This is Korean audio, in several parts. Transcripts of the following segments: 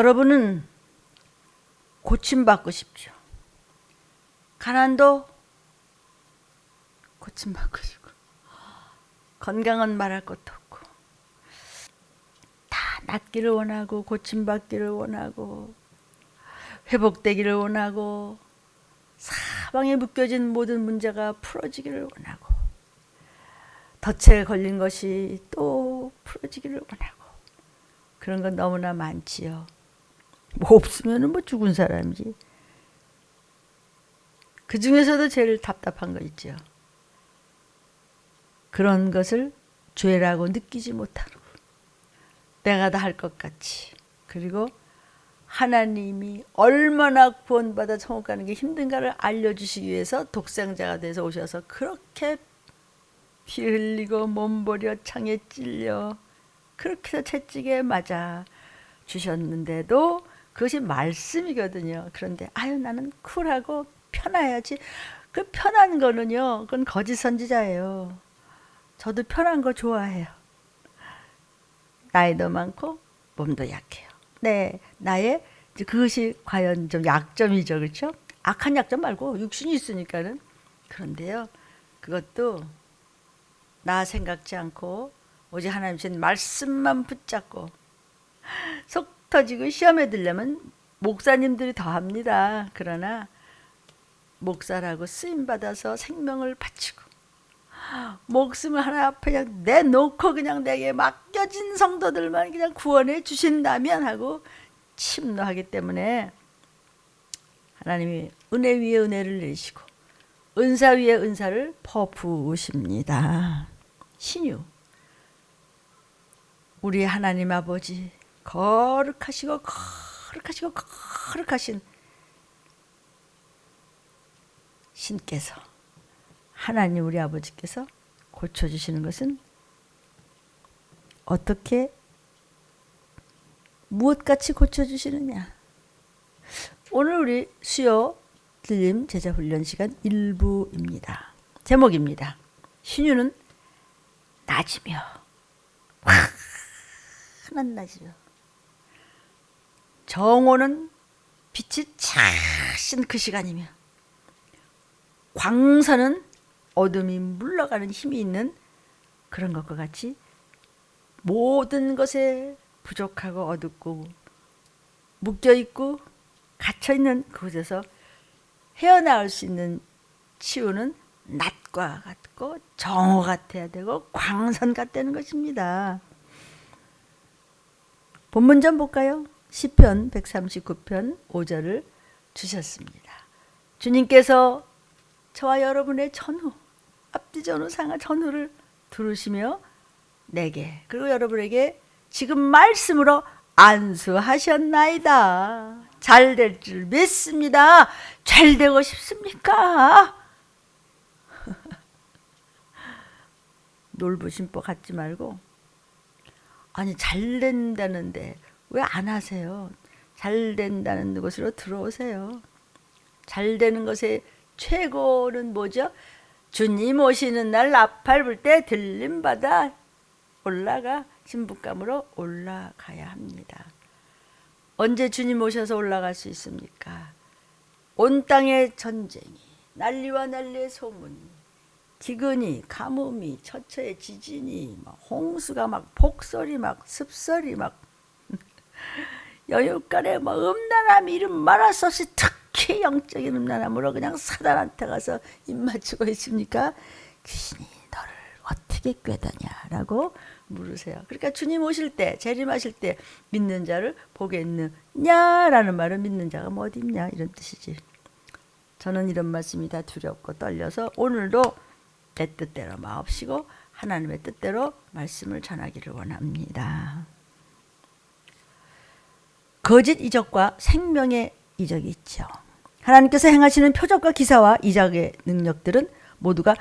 여러분은 고침받고 싶죠. 가난도 고침받고 싶고, 건강은 말할 것도 없고, 다 낫기를 원하고, 고침받기를 원하고, 회복되기를 원하고, 사방에 묶여진 모든 문제가 풀어지기를 원하고, 덫에 걸린 것이 또 풀어지기를 원하고, 그런 건 너무나 많지요. 뭐 없으면 뭐 죽은 사람이지. 그 중에서도 제일 답답한 거 있죠. 그런 것을 죄라고 느끼지 못하고 내가 다 할 것 같이, 그리고 하나님이 얼마나 구원받아 천국 가는 게 힘든가를 알려주시기 위해서 독생자가 돼서 오셔서 그렇게 피 흘리고 몸버려 창에 찔려 그렇게 해서 채찍에 맞아 주셨는데도 그것이 말씀이거든요. 그런데 아유 나는 쿨하고 편해야지. 그 편한 거는요, 그건 거짓 선지자예요. 저도 편한 거 좋아해요. 나이도 많고 몸도 약해요. 네, 나의 그것이 과연 좀 약점이죠, 그렇죠? 악한 약점 말고 육신이 있으니까는. 그런데요, 그것도 나 생각지 않고 오직 하나님 주신 말씀만 붙잡고 속 터지고 시험에 들려면 목사님들이 더 합니다. 그러나 목사라고 쓰임받아서 생명을 바치고 목숨을 하나 앞에 그냥 내놓고 그냥 내게 맡겨진 성도들만 그냥 구원해 주신다면 하고 침노하기 때문에 하나님이 은혜 위에 은혜를 내리시고 은사 위에 은사를 퍼부으십니다. 신유, 우리 하나님 아버지 거룩하시고 거룩하시고 거룩하신 신께서, 하나님 우리 아버지께서 고쳐주시는 것은 어떻게 무엇같이 고쳐주시느냐. 오늘 우리 수요 들림 제자훈련 시간 1부입니다. 제목입니다. 신유는 낮이며 환한 낮이며 정오는 빛이 차신 그 시간이며 광선은 어둠이 물러가는 힘이 있는 그런 것과 같이 모든 것에 부족하고 어둡고 묶여있고 갇혀있는 그곳에서 헤어나올 수 있는 치유는 낮과 같고 정오 같아야 되고 광선 같다는 것입니다. 본문 좀 볼까요? 시편 139편 5절을 주셨습니다. 주님께서 저와 여러분의 전후, 앞뒤 전후 상하 전후를 들으시며 내게 그리고 여러분에게 지금 말씀으로 안수하셨나이다. 잘 될 줄 믿습니다. 잘 되고 싶습니까? 놀부심보 갖지 말고, 아니 잘 된다는데 왜 안 하세요? 잘 된다는 곳으로 들어오세요. 잘 되는 것의 최고는 뭐죠? 주님 오시는 날 나팔 불 때 들림받아 올라가 신부감으로 올라가야 합니다. 언제 주님 오셔서 올라갈 수 있습니까? 온 땅의 전쟁이, 난리와 난리의 소문이, 기근이, 가뭄이, 처처의 지진이, 막 홍수가 막 폭설이 막 습설이 막 여유간에 막 음란함이 이름 말할 수 없이 특히 영적인 음란함으로 그냥 사단한테 가서 입맞추고 있습니까? 귀신이 너를 어떻게 꾀다냐라고 물으세요. 그러니까 주님 오실 때, 재림하실 때 믿는 자를 보겠느냐라는 말은 믿는 자가 뭐 어디 있냐 이런 뜻이지. 저는 이런 말씀이 다 두렵고 떨려서 오늘도 내 뜻대로 마옵시고 하나님의 뜻대로 말씀을 전하기를 원합니다. 거짓 이적과 생명의 이적이 있죠. 하나님께서 행하시는 표적과 기사와 이적의 능력들은 모두가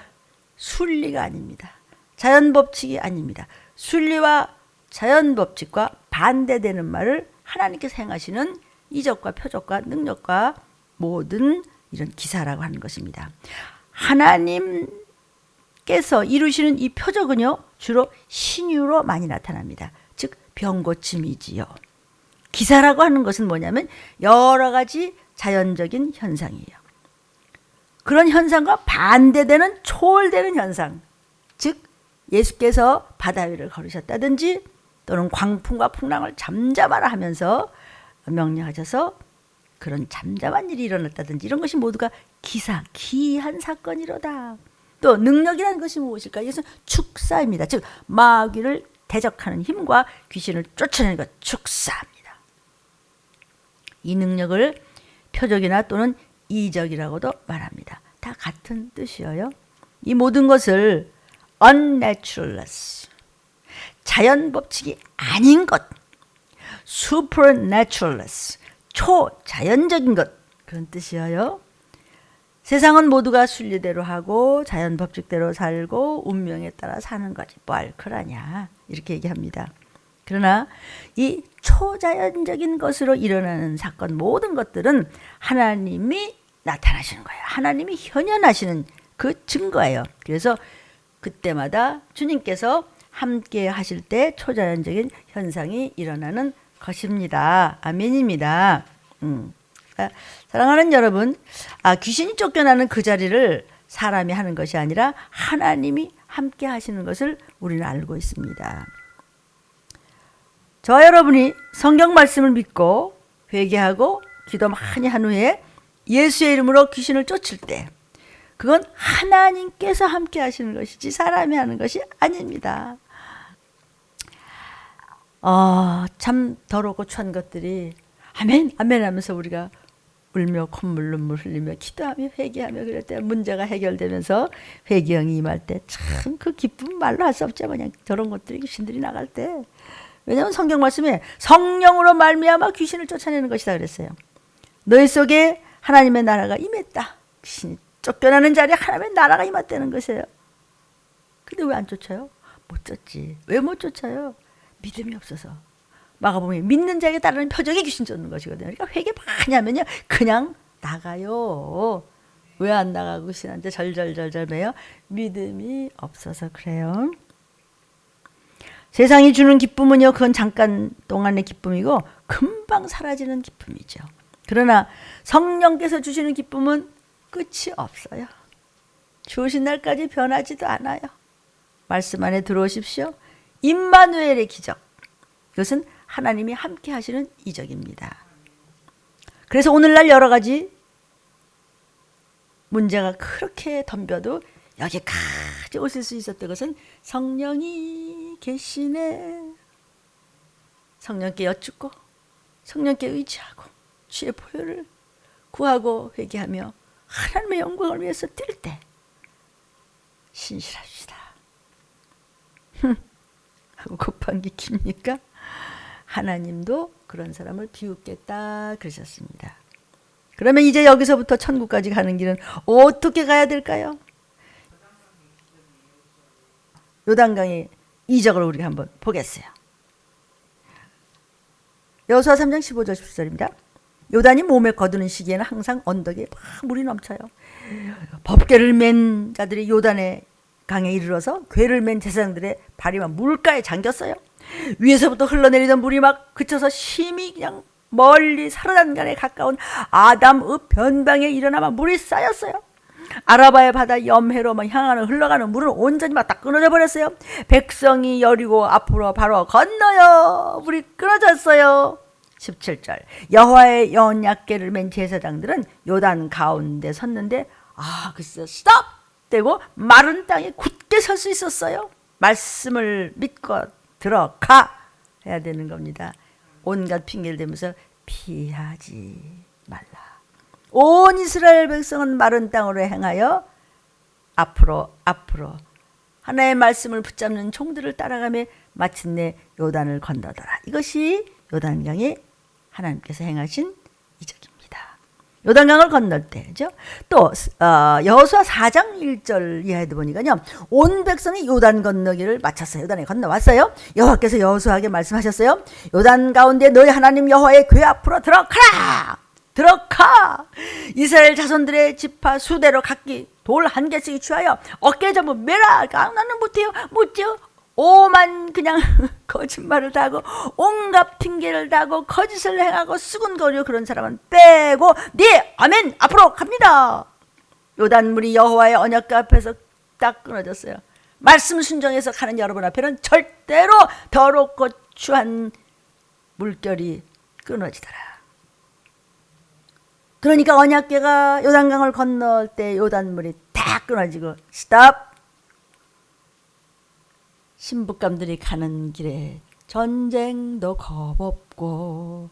순리가 아닙니다. 자연법칙이 아닙니다. 순리와 자연법칙과 반대되는 말을 하나님께서 행하시는 이적과 표적과 능력과 모든 이런 기사라고 하는 것입니다. 하나님께서 이루시는 이 표적은요, 주로 신유로 많이 나타납니다. 즉 병고침이지요. 기사라고 하는 것은 뭐냐면 여러 가지 자연적인 현상이에요. 그런 현상과 반대되는 초월되는 현상, 즉 예수께서 바다 위를 걸으셨다든지 또는 광풍과 풍랑을 잠잠하라 하면서 명령하셔서 그런 잠잠한 일이 일어났다든지 이런 것이 모두가 기사, 기이한 사건이로다. 또 능력이라는 것이 무엇일까? 이것은 축사입니다. 즉 마귀를 대적하는 힘과 귀신을 쫓아내는 것, 축사입니다. 이 능력을 표적이나 또는 이적이라고도 말합니다. 다 같은 뜻이에요. 이 모든 것을 unnaturalness, 자연 법칙이 아닌 것, supernaturalness, 초자연적인 것, 그런 뜻이에요. 세상은 모두가 순리대로 하고 자연 법칙대로 살고 운명에 따라 사는 거지 뭘 그러냐 이렇게 얘기합니다. 그러나 이 초자연적인 것으로 일어나는 사건 모든 것들은 하나님이 나타나시는 거예요. 하나님이 현현하시는 그 증거예요. 그래서 그때마다 주님께서 함께 하실 때 초자연적인 현상이 일어나는 것입니다. 아멘입니다. 사랑하는 여러분, 귀신이 쫓겨나는 그 자리를 사람이 하는 것이 아니라 하나님이 함께 하시는 것을 우리는 알고 있습니다. 저와 여러분이 성경 말씀을 믿고 회개하고 기도 많이 한 후에 예수의 이름으로 귀신을 쫓을 때 그건 하나님께서 함께 하시는 것이지 사람이 하는 것이 아닙니다. 참 더럽고 추한 것들이 아멘 아멘 하면서 우리가 울며 콧물 눈물 흘리며 기도하며 회개하며 그럴 때 문제가 해결되면서 회개형이 임할 때 참 그 기쁨 말로 할 수 없죠. 그냥 저런 것들이 귀신들이 나갈 때. 왜냐하면 성경 말씀에 성령으로 말미암아 귀신을 쫓아내는 것이다 그랬어요. 너희 속에 하나님의 나라가 임했다. 귀신이 쫓겨나는 자리에 하나님의 나라가 임했다는 것이에요. 근데 왜 안 쫓아요? 못 쫓지. 왜 못 쫓아요? 믿음이 없어서. 마가복음에 믿는 자에게 따르는 표적이 귀신 쫓는 것이거든요. 그러니까 회개 많이 하면요 그냥 나가요. 왜 안 나가고 귀신한테 절절절절 매요? 믿음이 없어서 그래요. 세상이 주는 기쁨은요 그건 잠깐 동안의 기쁨이고 금방 사라지는 기쁨이죠. 그러나 성령께서 주시는 기쁨은 끝이 없어요. 주신 날까지 변하지도 않아요. 말씀 안에 들어오십시오. 임마누엘의 기적, 이것은 하나님이 함께 하시는 이적입니다. 그래서 오늘날 여러 가지 문제가 그렇게 덤벼도 여기까지 오실 수 있었던 것은 성령이 계시네. 성령께 여쭙고 성령께 의지하고 주의 보혈을 구하고 회개하며 하나님의 영광을 위해서 뛸 때 신실합시다. 하고 급한 게 깁니까? 하나님도 그런 사람을 비웃겠다 그러셨습니다. 그러면 이제 여기서부터 천국까지 가는 길은 어떻게 가야 될까요? 요단강의 이적을 우리가 한번 보겠어요. 여호수아 3장 15절 17절입니다. 요단이 몸에 거두는 시기에는 항상 언덕에 막 물이 넘쳐요. 법궤를 맨 자들이 요단의 강에 이르러서 궤를 맨 제사장들의 발이 막 물가에 잠겼어요. 위에서부터 흘러내리던 물이 막 그쳐서 심히 그냥 멀리 사르단간에 가까운 아담읍 변방에 일어나면 물이 쌓였어요. 아라바의 바다 염해로 향하는 흘러가는 물은 온전히 막 다 끊어져 버렸어요. 백성이 여리고 앞으로 바로 건너요. 물이 끊어졌어요. 17절 여호와의 언약궤를 맨 제사장들은 요단 가운데 섰는데 글쎄 스톱! 되고 마른 땅에 굳게 설 수 있었어요. 말씀을 믿고 들어가 해야 되는 겁니다. 온갖 핑계를 대면서 피하지 말라. 온 이스라엘 백성은 마른 땅으로 행하여 앞으로 하나님의 말씀을 붙잡는 종들을 따라가며 마침내 요단을 건너더라. 이것이 요단강에 하나님께서 행하신 이적입니다. 요단강을 건널 때죠. 또 여호수아 4장 1절 이하에도 보니까요. 온 백성이 요단 건너기를 마쳤어요. 요단에 건너왔어요. 여호와께서 여호수아에게 말씀하셨어요. 요단 가운데 너희 하나님 여호와의 궤 앞으로 들어가. 이스라엘 자손들의 지파 수대로 각기 돌 한 개씩 취하여 어깨에 잡고 매라. 나는 못해요. 못지요. 오만 그냥 거짓말을 다 하고 온갖 핑계를 대고 거짓을 행하고 수군거리고 그런 사람은 빼고 네 아멘 앞으로 갑니다. 요단물이 여호와의 언약궤 앞에서 딱 끊어졌어요. 말씀 순종해서 가는 여러분 앞에는 절대로 더럽고 추한 물결이 끊어지더라. 그러니까 언약궤가 요단강을 건널 때 요단물이 딱 끊어지고 스탑. 신부감들이 가는 길에 전쟁도 겁없고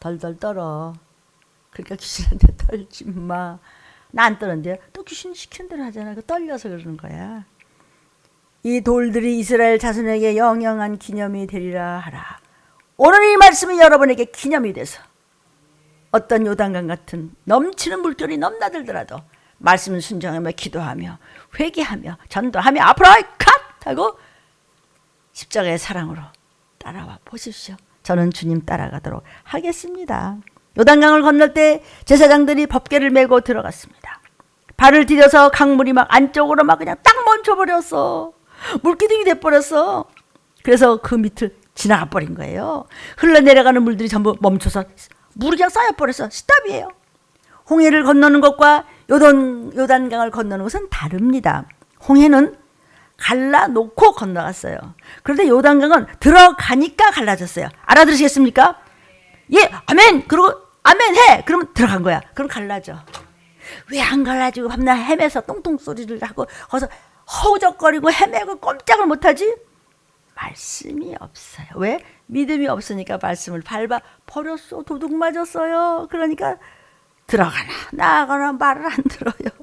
덜덜 떨어. 그러니까 귀신한테 떨지 마. 나 안 떨었는데요. 또 귀신이 시키는 대로 하잖아. 떨려서 그러는 거야. 이 돌들이 이스라엘 자손에게 영영한 기념이 되리라 하라. 오늘 이 말씀이 여러분에게 기념이 돼서 어떤 요단강 같은 넘치는 물결이 넘나들더라도 말씀 순종하며 기도하며 회개하며 전도하며 앞으로 컷 하고 십자가의 사랑으로 따라와 보십시오. 저는 주님 따라가도록 하겠습니다. 요단강을 건널 때 제사장들이 법궤를 메고 들어갔습니다. 발을 디뎌서 강물이 막 안쪽으로 막 그냥 딱 멈춰버렸어. 물기둥이 돼버렸어. 그래서 그 밑을 지나가 버린 거예요. 흘러내려가는 물들이 전부 멈춰서 물이 그냥 쌓여버렸어. 스탑이에요. 홍해를 건너는 것과 요단강을 건너는 것은 다릅니다. 홍해는 갈라놓고 건너갔어요. 그런데 요단강은 들어가니까 갈라졌어요. 알아들으시겠습니까? 예, 아멘. 그리고 아멘 해. 그러면 들어간 거야. 그럼 갈라져. 왜 안 갈라지고 밤낮 헤매서 똥똥 소리를 하고 거기서 허우적거리고 헤매고 꼼짝을 못하지? 말씀이 없어요. 왜? 믿음이 없으니까 말씀을 밟아 버렸어. 도둑 맞았어요. 그러니까 들어가나 나가나 말을 안 들어요.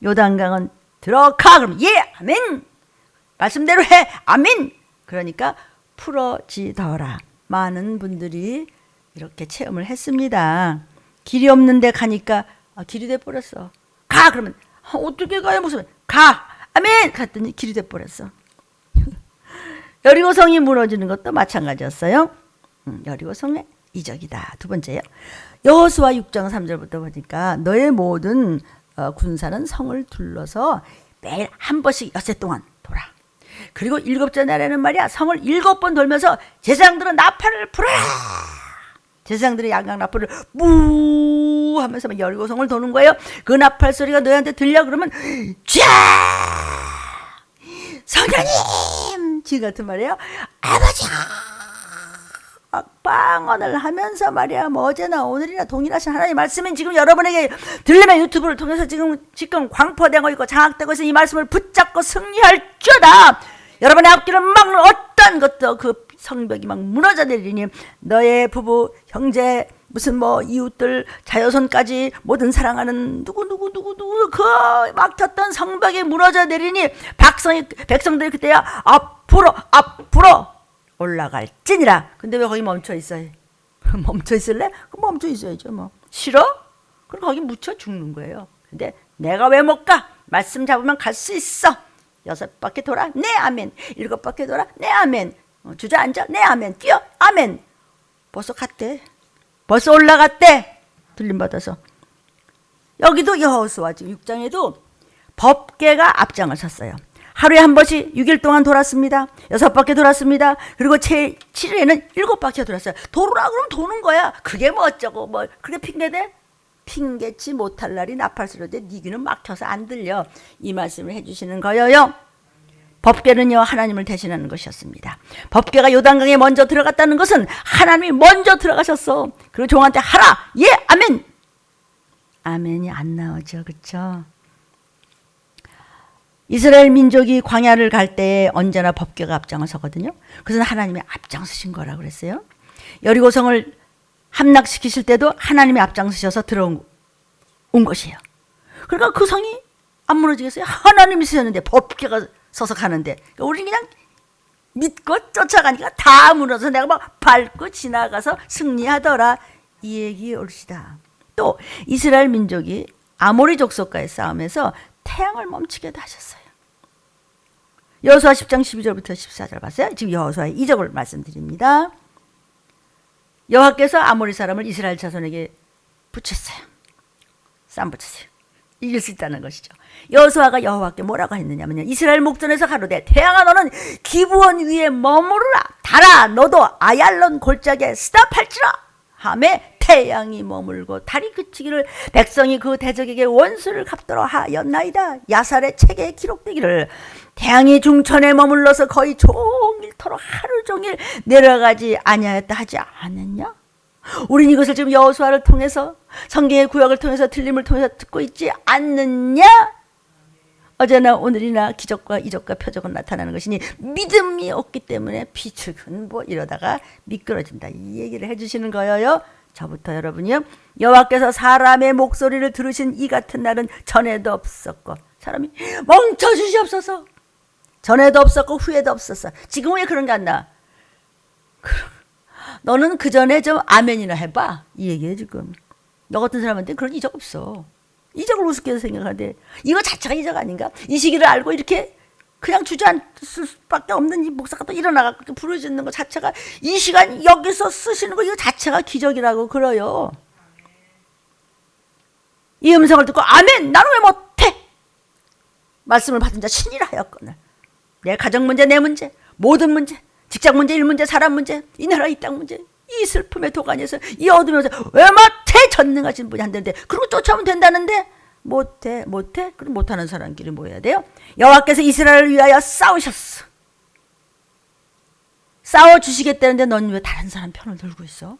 요단강은 들어가. 그럼 예, 아멘. 말씀대로 해. 아멘. 그러니까 풀어지더라. 많은 분들이 이렇게 체험을 했습니다. 길이 없는데 가니까 길이 돼버렸어. 가. 그러면 어떻게 가요? 무슨 가. 아멘. 갔더니 길이 돼버렸어. 여리고성이 무너지는 것도 마찬가지였어요. 여리고성의 이적이다. 두 번째요. 여호수아 6장 3절부터 보니까 너의 모든 군사는 성을 둘러서 매일 한 번씩 엿새 동안 돌아. 그리고 7째 날에는 말이야 성을 7번 돌면서 제사장들은 나팔을 불어라. 제사장들이 양각 나팔을 무 하면서 막 여리고성을 도는 거예요. 그 나팔 소리가 너희한테 들려 그러면 쥐야 성령님 지 같은 말이에요. 아버지 빵언을 하면서 말이야 뭐 어제나 오늘이나 동일하신 하나님의 말씀은 지금 여러분에게 들리면 유튜브를 통해서 지금 광포되고 있고 장악되고 있어. 이 말씀을 붙잡고 승리할 줄다. 여러분의 앞길을 막는 어떤 것도 그 성벽이 막 무너져 내리니 너의 부부 형제 무슨 뭐 이웃들 자여손까지 모든 사랑하는 누구 그 막혔던 성벽이 무너져 내리니 백성들이 그때야 앞으로 올라갈지니라. 근데 왜 거기 멈춰 있어요? 멈춰 있을래? 그럼 멈춰 있어야죠. 뭐 싫어? 그럼 거기 묻혀 죽는 거예요. 근데 내가 왜 못 가? 말씀 잡으면 갈 수 있어. 6바퀴 돌아? 네 아멘. 7바퀴 돌아? 네 아멘. 주저앉아? 네 아멘. 뛰어? 아멘. 벌써 갔대. 벌써 올라갔대. 들림받아서. 여기도 여호수아 6장에도 법궤가 앞장을 섰어요. 하루에 한 번씩 6일 동안 돌았습니다. 6바퀴 돌았습니다. 그리고 7일에는 7바퀴가 돌았어요. 돌으라 그러면 도는 거야. 그게 뭐 어쩌고 뭐 그게 핑계대? 핑계치 못할 날이 나팔소리인데 네 귀는 막혀서 안 들려. 이 말씀을 해주시는 거예요. 법궤는요 하나님을 대신하는 것이었습니다. 법궤가 요단강에 먼저 들어갔다는 것은 하나님이 먼저 들어가셨어. 그리고 종한테 하라. 예 아멘. 아멘이 안 나오죠. 그렇죠? 이스라엘 민족이 광야를 갈 때 언제나 법궤가 앞장을 서거든요. 그것은 하나님이 앞장서신 거라고 그랬어요. 여리고성을 함락시키실 때도 하나님이 앞장서셔서 들어온 것이에요. 그러니까 그 성이 안 무너지겠어요? 하나님이 쓰셨는데 법궤가 서서 가는데 그러니까 우리는 그냥 믿고 쫓아가니까 다 무너져서 내가 막 밟고 지나가서 승리하더라. 이 얘기 옳시다. 또 이스라엘 민족이 아모리 족속과의 싸움에서 태양을 멈추게도 하셨어요. 여호수아 10장 12절부터 14절 봤어요? 지금 여호수아의 이적을 말씀드립니다. 여호와께서 아모리 사람을 이스라엘 자손에게 붙였어요. 쌈 붙였어요. 이길 수 있다는 것이죠. 여호수아가 여호와께 뭐라고 했느냐면요. 이스라엘 목전에서 가로되 태양아 너는 기브온 위에 머무르라. 달아 너도 아얄론 골짜기에 스탑할지라 하매 태양이 머물고 달이 그치기를 백성이 그 대적에게 원수를 갚도록 하였나이다. 야살의 책에 기록되기를 태양이 중천에 머물러서 거의 종일토록 하루 종일 내려가지 아니하였다 하지 않았냐? 우린 이것을 지금 여호수아를 통해서 성경의 구약을 통해서 틀림을 통해서 듣고 있지 않느냐? 어제나 오늘이나 기적과 이적과 표적은 나타나는 것이니 믿음이 없기 때문에 비축은 뭐 이러다가 미끄러진다. 이 얘기를 해주시는 거예요. 저부터 여러분이요. 여호와께서 사람의 목소리를 들으신 이 같은 날은 전에도 없었고 사람이 멈춰주시옵소서. 전에도 없었고 후에도 없었어. 지금 왜 그런 게 안 나? 너는 그 전에 좀 아멘이나 해봐. 이 얘기해 지금. 너 같은 사람한테 그런 이적 없어. 이적을 우습게 생각하는데 이거 자체가 이적 아닌가? 이 시기를 알고 이렇게 그냥 주저앉을 수밖에 없는 이 목사가 또 일어나서 부르짖는 것 자체가 이 시간 여기서 쓰시는 거 이거 자체가 기적이라고 그래요. 이 음성을 듣고 아멘 나는 왜 못해? 말씀을 받은 자 신이라 하였거늘 내 가정 문제 내 문제 모든 문제 직장 문제 일 문제 사람 문제 이 나라 이 땅 문제 이 슬픔의 도가니에서 이 어둠에서 왜 못해? 전능하신 분이 한다는데 그리고 쫓아오면 된다는데 못해. 그럼 못하는 사람끼리 뭐 해야 돼요? 여호와께서 이스라엘을 위하여 싸우셨어. 싸워주시겠다는데 넌 왜 다른 사람 편을 들고 있어?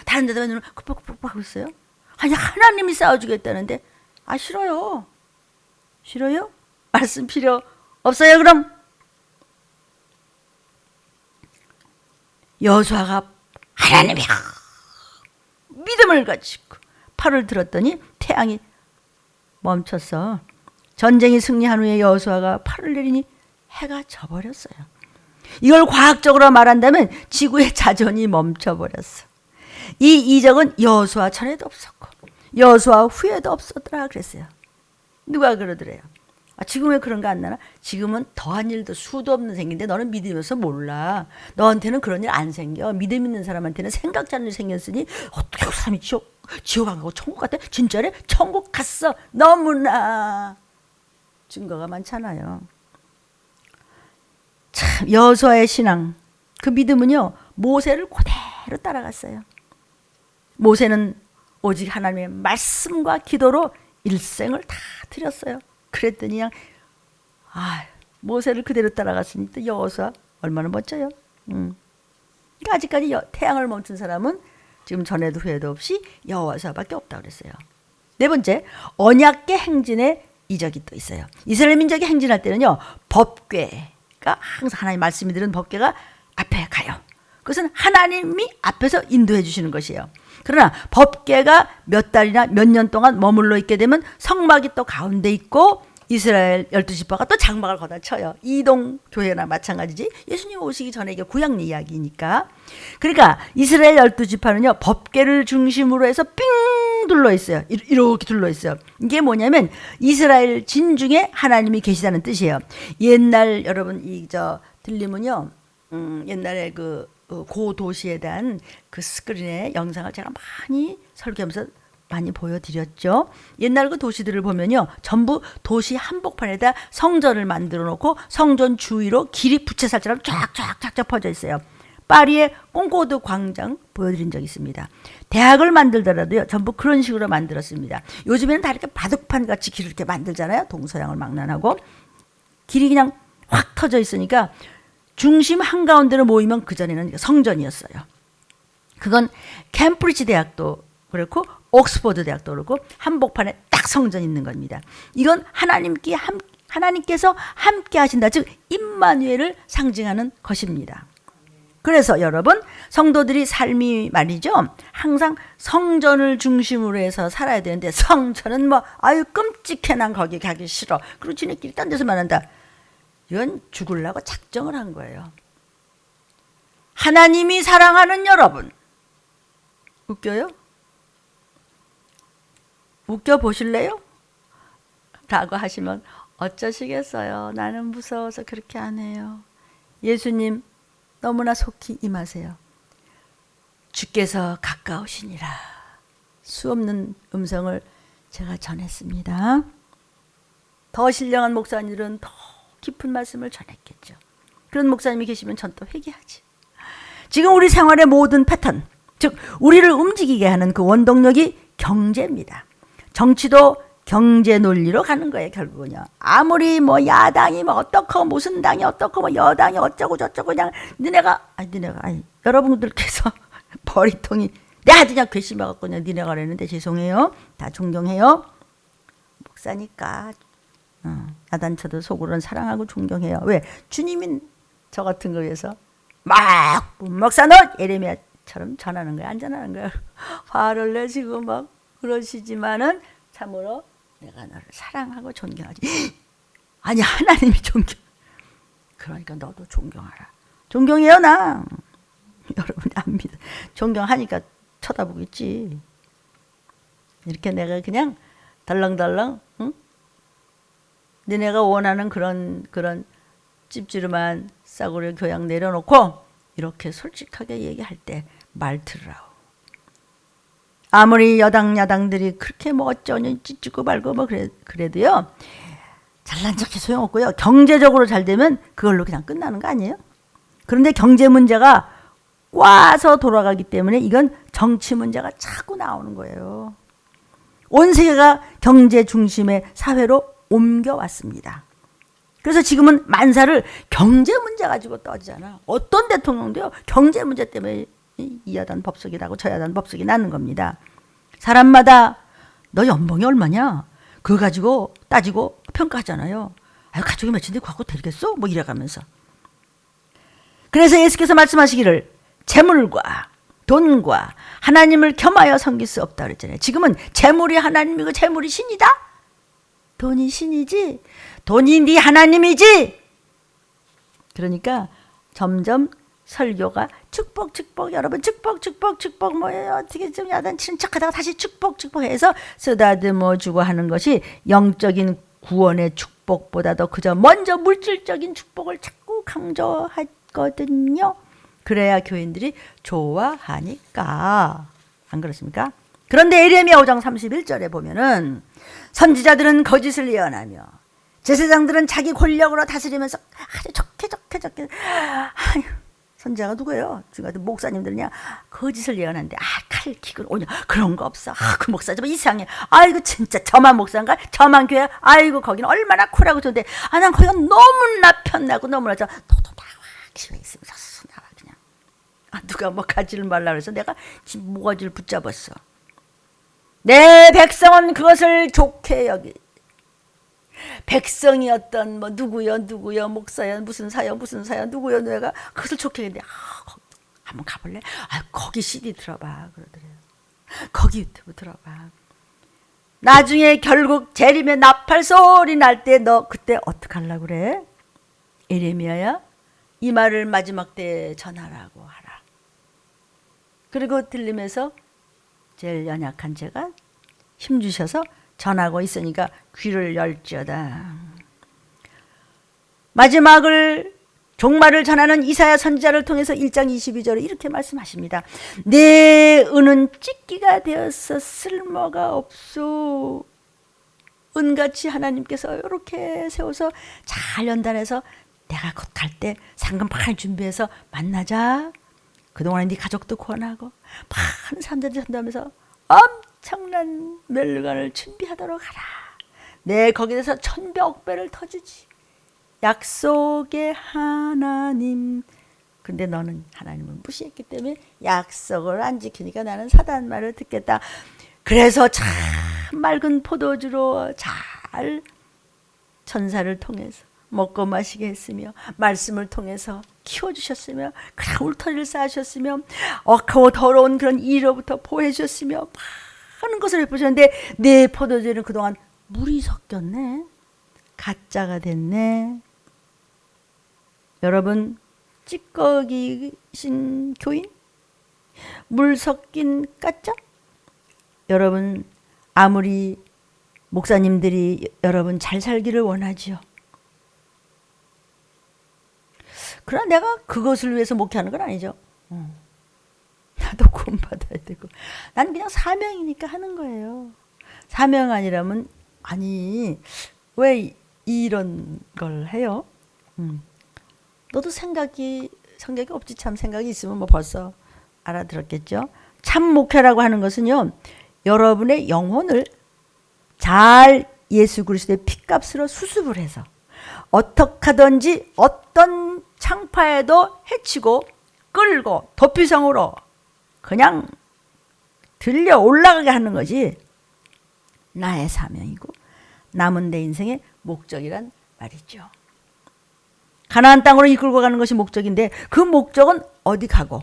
다른 데다 왜 눈을 끄뻑끄뻑 하고 있어요? 아니 하나님이 싸워주겠다는데 싫어요. 싫어요? 말씀 필요 없어요 그럼? 여호수아가 하나님이야 믿음을 가지고 팔을 들었더니 태양이 멈췄어. 전쟁이 승리한 후에 여호수아가 팔을 내리니 해가 져버렸어요. 이걸 과학적으로 말한다면 지구의 자전이 멈춰버렸어. 이 이적은 여호수아 전에도 없었고 여호수아 후에도 없었더라 그랬어요. 누가 그러더래요. 지금 왜 그런 거 안 나나? 지금은 더한 일도 수도 없는 생긴데 너는 믿으면서 몰라. 너한테는 그런 일 안 생겨. 믿음 있는 사람한테는 생각지 않는 일 생겼으니 어떻게 그 사람이 지옥 안 가고 천국 갔대? 진짜래? 천국 갔어. 너무나 증거가 많잖아요. 참 여호수아의 신앙 그 믿음은요 모세를 그대로 따라갔어요. 모세는 오직 하나님의 말씀과 기도로 일생을 다 드렸어요. 그랬더니 그냥 모세를 그대로 따라갔으니 또 여호수아 얼마나 멋져요. 그러니까 아직까지 태양을 멈춘 사람은 지금 전에도 후에도 없이 여호수아밖에 없다고 그랬어요. 네 번째, 언약궤 행진의 이적이 또 있어요. 이스라엘 민족이 행진할 때는요 법궤가 항상 하나님 말씀이 들은 법궤가 앞에 가요. 그것은 하나님이 앞에서 인도해 주시는 것이에요. 그러나 법궤가 몇 달이나 몇 년 동안 머물러 있게 되면 성막이 또 가운데 있고 이스라엘 12지파가 또 장막을 걷어쳐요. 이동 교회나 마찬가지지. 예수님 오시기 전에 이게 구약 이야기니까. 그러니까 이스라엘 12지파는요 법궤를 중심으로 해서 삥 둘러 있어요. 이렇게 둘러 있어요. 이게 뭐냐면 이스라엘 진중에 하나님이 계시다는 뜻이에요. 옛날 여러분 들리면요 옛날에 고 도시에 대한 그 스크린의 영상을 제가 많이 설교하면서 많이 보여드렸죠. 옛날 그 도시들을 보면요 전부 도시 한복판에다 성전을 만들어 놓고 성전 주위로 길이 부채살처럼 쫙쫙쫙쫙 퍼져 있어요. 파리의 콩코드 광장 보여드린 적이 있습니다. 대학을 만들더라도요 전부 그런 식으로 만들었습니다. 요즘에는 다 이렇게 바둑판 같이 길을 이렇게 만들잖아요. 동서양을 망라하고 길이 그냥 확 터져 있으니까 중심 한가운데로 모이면 그전에는 성전이었어요. 그건 캠브리지 대학도 그렇고 옥스퍼드 대학도 그렇고 한복판에 딱 성전이 있는 겁니다. 이건 하나님께서 함께 하신다. 즉 임마누엘을 상징하는 것입니다. 그래서 여러분 성도들이 삶이 말이죠. 항상 성전을 중심으로 해서 살아야 되는데 성전은 끔찍해 난 거기 가기 싫어. 그리고 지네끼리 딴 데서만 한다. 이건 죽으려고 작정을 한 거예요. 하나님이 사랑하는 여러분. 웃겨요? 웃겨보실래요? 라고 하시면 어쩌시겠어요? 나는 무서워서 그렇게 안 해요. 예수님 너무나 속히 임하세요. 주께서 가까우시니라. 수없는 음성을 제가 전했습니다. 더 신령한 목사님들은 더 깊은 말씀을 전했겠죠. 그런 목사님이 계시면 전 또 회개하지. 지금 우리 생활의 모든 패턴, 즉 우리를 움직이게 하는 그 원동력이 경제입니다. 정치도 경제 논리로 가는 거예요. 결국은요. 아무리 뭐 야당이 뭐 어떻고 무슨 당이 어떻고 뭐 여당이 어쩌고 저쩌고 그냥 여러분들께서 머리통이 내 아들이냐 괘씸해갖고 그냥 니네가 그랬는데 죄송해요. 다 존경해요. 목사니까 야단쳐도 속으로는 사랑하고 존경해요. 왜? 주님인 저 같은 거 위해서 막 목사 너 예레미야처럼 전하는 거야. 안 전하는 거야. 화를 내시고 막 그러시지만은 참으로 내가 너를 사랑하고 존경하지. 아니 하나님이 존경. 그러니까 너도 존경하라. 존경해요 나. 여러분이 안 믿어. 존경하니까 쳐다보겠지. 이렇게 내가 그냥 덜렁덜렁 응? 너네가 원하는 그런 찝찝한 싸구려 교양 내려놓고 이렇게 솔직하게 얘기할 때 말 들으라고. 아무리 야당들이 그렇게 뭐 어쩌니 찢고 말고 뭐 그래도요. 잘난 척해 소용없고요. 경제적으로 잘 되면 그걸로 그냥 끝나는 거 아니에요? 그런데 경제 문제가 꽈서 돌아가기 때문에 이건 정치 문제가 자꾸 나오는 거예요. 온 세계가 경제 중심의 사회로 옮겨왔습니다. 그래서 지금은 만사를 경제 문제 가지고 떠지잖아. 어떤 대통령도요. 경제 문제 때문에 이 야단 법석이 나고 저 야단 법석이 나는 겁니다. 사람마다 너 연봉이 얼마냐? 그거 가지고 따지고 평가하잖아요. 아유 가족이 몇인데 그거 갖고 되겠어? 뭐 이래가면서. 그래서 예수께서 말씀하시기를 재물과 돈과 하나님을 겸하여 섬길 수 없다 그랬잖아요. 지금은 재물이 하나님이고 재물이 신이다? 돈이 신이지 돈이 네 하나님이지. 그러니까 점점 설교가 축복 여러분 축복 뭐예요? 어떻게 좀 야단치는 척하다가 다시 축복 해서 쓰다듬어 주고 하는 것이 영적인 구원의 축복보다도 그저 먼저 물질적인 축복을 자꾸 강조하거든요. 그래야 교인들이 좋아하니까. 안 그렇습니까? 그런데 예레미야 5장 31절에 보면은 선지자들은 거짓을 예언하며 제사장들은 자기 권력으로 다스리면서 아주 좋게 아유, 선지자가 누구예요? 지금 목사님들이냐 거짓을 예언하는데 칼킥을 오냐 그런 거 없어. 그 목사 좀 이상해. 아이고 진짜 저만 목사인가? 저만 교회? 아이고 거기는 얼마나 쿨하고 좋은데 난 거기가 너무나 편하고 너무나 너도 나와 집에 있으면 서서 나와 그냥. 누가 뭐 가지를 말라 그래서 내가 지금 모가지를 붙잡았어. 내 백성은 그것을 좋게 여기. 백성이었던 뭐 누구요 목사야 무슨 사야 누구요 내가 그것을 좋게 했는데 거기 한번 가볼래? 거기 CD 들어봐 그러더래요. 거기 유튜브 들어봐. 나중에 결국 재림의 나팔 소리 날 때 너 그때 어떡하려고 그래? 예레미야야 이 말을 마지막 때에 전하라고 하라. 그리고 들리면서 제일 연약한 제가 힘주셔서 전하고 있으니까 귀를 열지어다. 마지막을 종말을 전하는 이사야 선지자를 통해서 1장 22절에 이렇게 말씀하십니다. 내 은은 찢기가 되어서 쓸모가 없소. 은같이 하나님께서 이렇게 세워서 잘 연단해서 내가 곧 갈 때 상금 많이 준비해서 만나자. 그동안에 네 가족도 구원하고 많은 사람들이 산다면서 엄청난 멸관을 준비하도록 하라. 내 거기에서 천배억배를 터주지. 약속의 하나님. 근데 너는 하나님을 무시했기 때문에 약속을 안 지키니까 나는 사단 말을 듣겠다. 그래서 참 맑은 포도주로 잘 천사를 통해서 먹고 마시게 했으며 말씀을 통해서 키워주셨으며 그런 울타리를 쌓으셨으며 억하고 더러운 그런 이로부터 보호해 주셨으며 많은 것을 베푸셨는데 내 포도주는 그동안 물이 섞였네. 가짜가 됐네. 여러분 찌꺼기신 교인? 물 섞인 가짜? 여러분 아무리 목사님들이 여러분 잘 살기를 원하지요. 그러나 내가 그것을 위해서 목회하는 건 아니죠. 나도 구원받아야 되고. 난 그냥 사명이니까 하는 거예요. 사명 아니라면 아니 왜 이런 걸 해요. 너도 성격이 없지 참. 생각이 있으면 뭐 벌써 알아들었겠죠. 참 목회라고 하는 것은요, 여러분의 영혼을 잘 예수 그리스도의 피값으로 수습을 해서 어떻게 하든지 어떤 창파에도 해치고 끌고 도피성으로 그냥 들려 올라가게 하는 것이 나의 사명이고 남은 내 인생의 목적이란 말이죠. 가나안 땅으로 이끌고 가는 것이 목적인데 그 목적은 어디 가고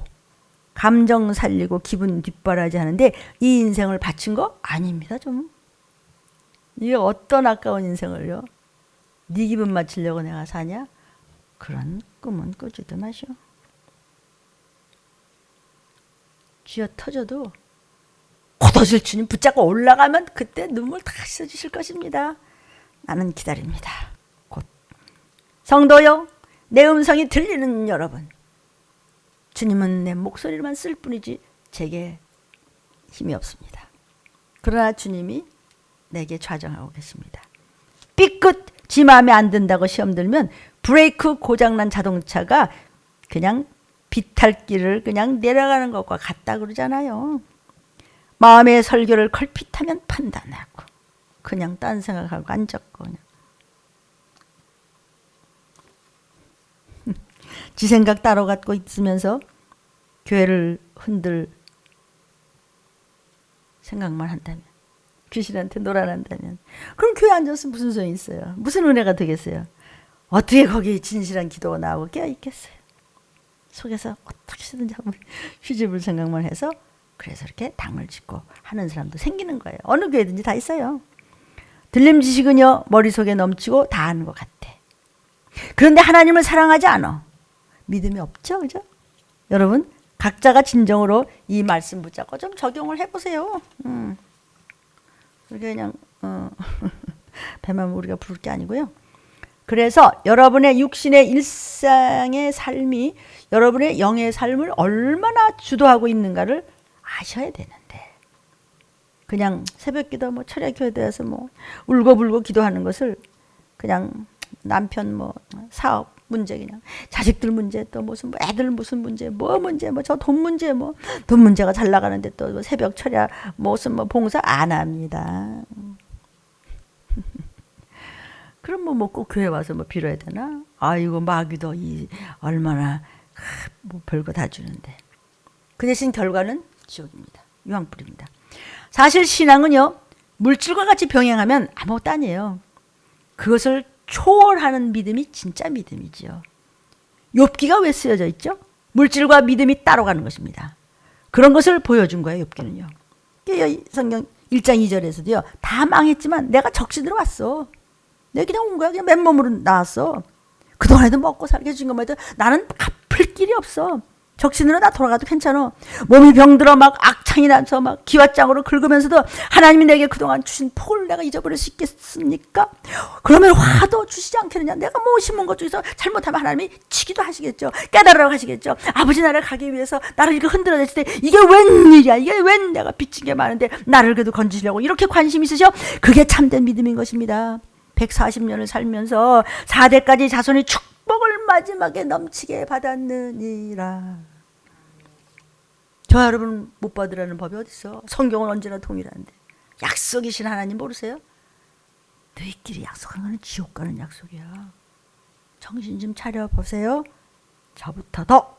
감정 살리고 기분 뒷바라지 하는데 이 인생을 바친 거 아닙니다. 좀 이게 어떤 아까운 인생을요, 네 기분 맞추려고 내가 사냐? 그런 꿈은 꾸지도 마시오. 쥐어 터져도 곧오실 주님 붙잡고 올라가면 그때 눈물 다 씻어주실 것입니다. 나는 기다립니다. 곧. 성도요, 내 음성이 들리는 여러분, 주님은 내 목소리만 쓸 뿐이지 제게 힘이 없습니다. 그러나 주님이 내게 좌정하고 계십니다. 삐끗 지 마음에 안 든다고 시험 들면 브레이크 고장난 자동차가 그냥 비탈길을 그냥 내려가는 것과 같다 그러잖아요. 마음의 설교를 걸핏하면 판단하고 그냥 딴 생각하고 안 적고 그냥 지 생각 따로 갖고 있으면서 교회를 흔들 생각만 한다면, 귀신한테 놀아난다면, 그럼 교회 앉아서 무슨 소용이 있어요? 무슨 은혜가 되겠어요? 어떻게 거기 진실한 기도가 나오고 깨어있겠어요? 속에서 어떻게든지 한번 휘집을 생각만 해서 그래서 이렇게 당을 짓고 하는 사람도 생기는 거예요. 어느 교회든지 다 있어요. 들림 지식은요, 머릿속에 넘치고 다 아는 것 같아. 그런데 하나님을 사랑하지 않아. 믿음이 없죠, 그죠? 여러분, 각자가 진정으로 이 말씀 붙잡고 좀 적용을 해보세요. 그냥 배만 우리가 부를 게 아니고요. 그래서 여러분의 육신의 일상의 삶이 여러분의 영의 삶을 얼마나 주도하고 있는가를 아셔야 되는데, 그냥 새벽기도 뭐 철야교회에서 뭐 울고불고 기도하는 것을 그냥 남편 뭐 사업 문제, 그냥 자식들 문제, 또 무슨 뭐 애들 무슨 문제, 뭐 문제, 뭐 저 돈 문제, 뭐 돈 문제가 잘 나가는데 또 새벽 철야 무슨 뭐 봉사 안 합니다. 그럼 뭐 꼭 교회 와서 뭐 빌어야 되나? 아이고 마귀도 이 얼마나 뭐 별거 다 주는데 그 대신 결과는 지옥입니다. 유황불입니다. 사실 신앙은요, 물질과 같이 병행하면 아무것도 아니에요. 그것을 초월하는 믿음이 진짜 믿음이지요. 욥기가 왜 쓰여져 있죠? 물질과 믿음이 따로 가는 것입니다. 그런 것을 보여준 거예요, 욥기는요. 성경 1장 2절에서도요. 다 망했지만 내가 적신으로 왔어. 내가 그냥 온 거야. 그냥 맨몸으로 나왔어. 그동안에도 먹고 살게 해준 것만 해도 나는 갚을 길이 없어. 적신으로 나 돌아가도 괜찮아. 몸이 병들어 막 악창이 나서 막 기왓장으로 긁으면서도 하나님이 내게 그동안 주신 복을 내가 잊어버릴 수 있겠습니까? 그러면 화도 주시지 않겠느냐? 내가 뭐 심은 것 중에서 잘못하면 하나님이 치기도 하시겠죠. 깨달으라고 하시겠죠. 아버지 나라를 가기 위해서 나를 이렇게 흔들어냈을 때 이게 웬일이야? 이게 웬 내가 빚진 게 많은데 나를 그래도 건지려고 이렇게 관심 있으셔? 그게 참된 믿음인 것입니다. 140년을 살면서 4대까지 자손이 축복을 마지막에 넘치게 받았느니라. 저 여러분 못 받으라는 법이 어딨어? 성경은 언제나 동일한데. 약속이신 하나님 모르세요? 너희끼리 약속한 거는 지옥 가는 약속이야. 정신 좀 차려보세요. 저부터 더.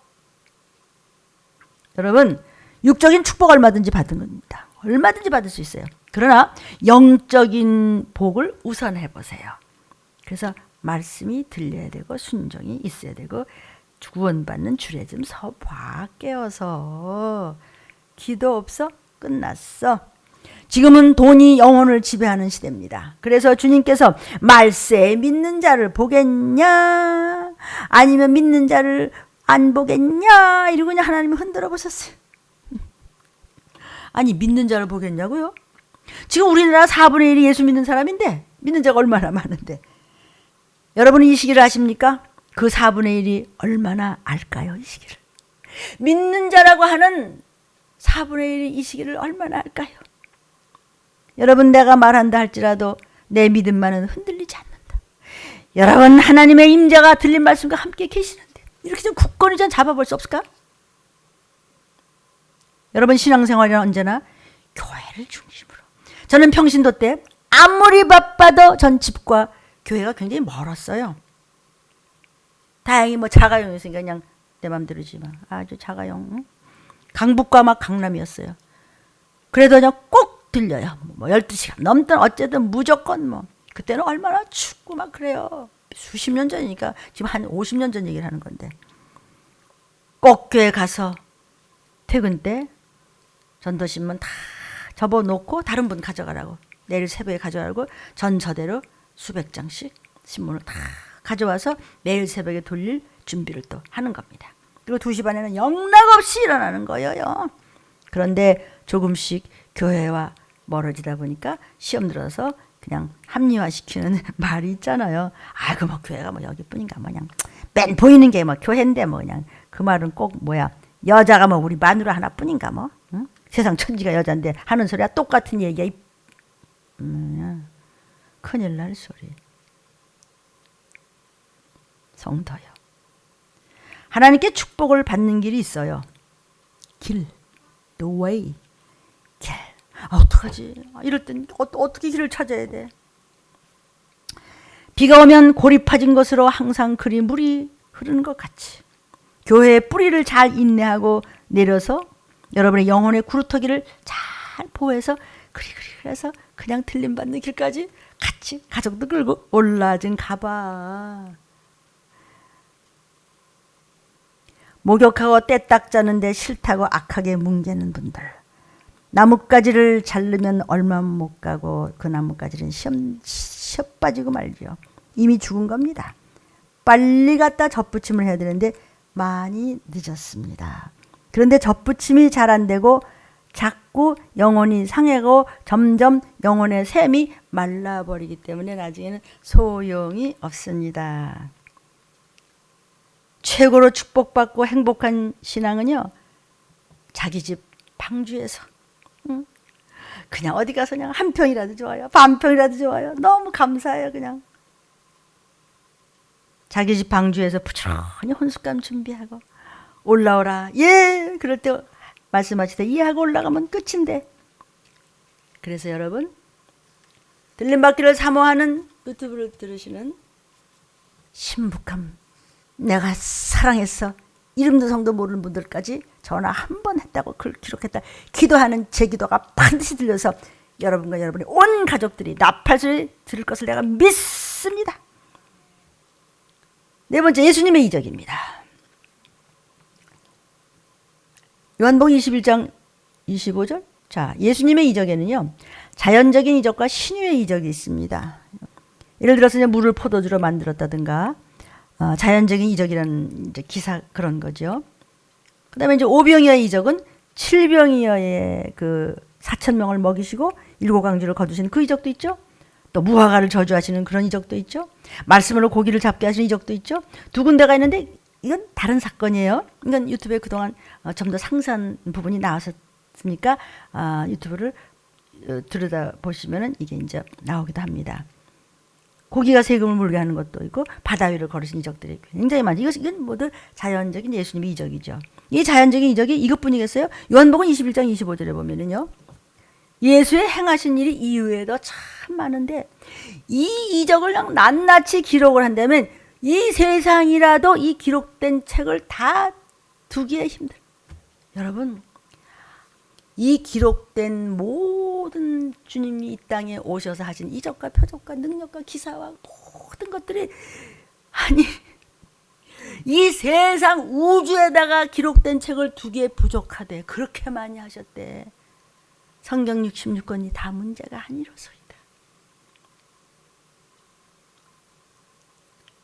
여러분, 육적인 축복 얼마든지 받은 겁니다. 얼마든지 받을 수 있어요. 그러나 영적인 복을 우선 해보세요. 그래서 말씀이 들려야 되고 순종이 있어야 되고 구원받는 줄에 좀 서봐. 깨어서. 기도 없어? 끝났어. 지금은 돈이 영혼을 지배하는 시대입니다. 그래서 주님께서 말세 믿는 자를 보겠냐? 아니면 믿는 자를 안 보겠냐? 이러고 그냥 하나님이 흔들어 보셨어요. 아니 믿는 자를 보겠냐고요? 지금 우리나라 4분의 1이 예수 믿는 사람인데 믿는 자가 얼마나 많은데 여러분이 이 시기를 아십니까? 그 4분의 1이 얼마나 알까요? 이 시기를. 믿는 자라고 하는 4분의 1이 이 시기를 얼마나 알까요? 여러분 내가 말한다 할지라도 내 믿음만은 흔들리지 않는다. 여러분, 하나님의 임재가 들린 말씀과 함께 계시는데 이렇게 좀 굳건히 좀 잡아볼 수 없을까? 여러분, 신앙생활은 언제나 교회를 중심으로. 저는 평신도 때 아무리 바빠도 전 집과 교회가 굉장히 멀었어요. 다행히 뭐 자가용이 있으니까 그냥 내 맘대로지만 아주 자가용. 응? 강북과 막 강남이었어요. 그래도 그냥 꼭 들려요. 뭐 12시간 넘든 어쨌든 무조건 뭐. 그때는 얼마나 춥고 막 그래요. 수십 년 전이니까 지금 한 50년 전 얘기를 하는 건데. 꼭 교회 가서 퇴근 때 전도신문 다 접어놓고 다른 분 가져가라고. 내일 새벽에 가져가라고 전서대로 수백 장씩 신문을 다 가져와서 내일 새벽에 돌릴 준비를 또 하는 겁니다. 그리고 2시 반에는 영락없이 일어나는 거예요. 그런데 조금씩 교회와 멀어지다 보니까 시험 들어서 그냥 합리화시키는 말이 있잖아요. 아이고 뭐 교회가 뭐 여기뿐인가 뭐 그냥 맨 보이는 게 뭐 교회인데 뭐 그냥 그 말은 꼭 뭐야 여자가 뭐 우리 마누라 하나뿐인가 뭐 응? 세상 천지가 여잔데 하는 소리야 똑같은 얘기야. 큰일 날 소리. 성도요. 하나님께 축복을 받는 길이 있어요. 길, the way, 길. 어떡하지? 이럴 땐 어떻게 길을 찾아야 돼? 비가 오면 골이 파진 것으로 항상 그리 물이 흐르는 것 같이 교회의 뿌리를 잘 인내하고 내려서 여러분의 영혼의 구루터기를 잘 보호해서 그리 해서 그냥 틀림받는 길까지 같이 가족도 끌고 올라진 가봐. 목욕하고 떼딱 자는데 싫다고 악하게 뭉개는 분들. 나뭇가지를 자르면 얼마 못 가고 그 나뭇가지는 쉬어 빠지고 말죠. 이미 죽은 겁니다. 빨리 갖다 덧붙임을 해야 되는데 많이 늦었습니다. 그런데 덧붙임이 잘 안 되고 자꾸 영혼이 상하고 점점 영혼의 샘이 말라버리기 때문에 나중에는 소용이 없습니다. 최고로 축복받고 행복한 신앙은요. 자기 집 방주에서 그냥 어디 가서 그냥 한 평이라도 좋아요. 반 평이라도 좋아요. 너무 감사해요. 그냥 자기 집 방주에서 부지런히 혼숙감 준비하고 올라오라. 예, 그럴 때 말씀하시다 예 하고 올라가면 끝인데. 그래서 여러분 들림받기를 사모하는 유튜브를 들으시는 신북함 내가 사랑했어 이름도 성도 모르는 분들까지 전화 한 번 했다고 기록했다. 기도하는 제 기도가 반드시 들려서 여러분과 여러분의 온 가족들이 나팔소리 들을 것을 내가 믿습니다. 네 번째, 예수님의 이적입니다. 요한복음 21장 25절. 자, 예수님의 이적에는요, 자연적인 이적과 신유의 이적이 있습니다. 예를 들어서 이제 물을 포도주로 만들었다든가, 자연적인 이적이라는 이제 기사 그런 거죠. 그 다음에 이제 오병이어의 이적은 칠병이어의 그 4,000명을 먹이시고 일곱 강주를 거두시는 그 이적도 있죠. 또 무화과를 저주하시는 그런 이적도 있죠. 말씀으로 고기를 잡게 하시는 이적도 있죠. 두 군데가 있는데 이건 다른 사건이에요. 이건 유튜브에 그동안 좀 더 상세한 부분이 나왔으니까 유튜브를 들여다보시면 이게 이제 나오기도 합니다. 고기가 세금을 물게 하는 것도 있고 바다 위를 걸으신 이적들이 굉장히 많죠. 이건 모두 자연적인 예수님의 이적이죠. 이 자연적인 이적이 이것뿐이겠어요? 요한복음 21장 25절에 보면은요. 예수의 행하신 일이 이외에도 참 많은데 이 이적을 그냥 낱낱이 기록을 한다면 이 세상이라도 이 기록된 책을 다 두기에 힘들어요. 여러분, 이 기록된 모든 주님이 이 땅에 오셔서 하신 이적과 표적과 능력과 기사와 모든 것들이 아니 이 세상 우주에다가 기록된 책을 두기에 부족하대. 그렇게 많이 하셨대. 성경 66권이 다 문제가 아니로소이다.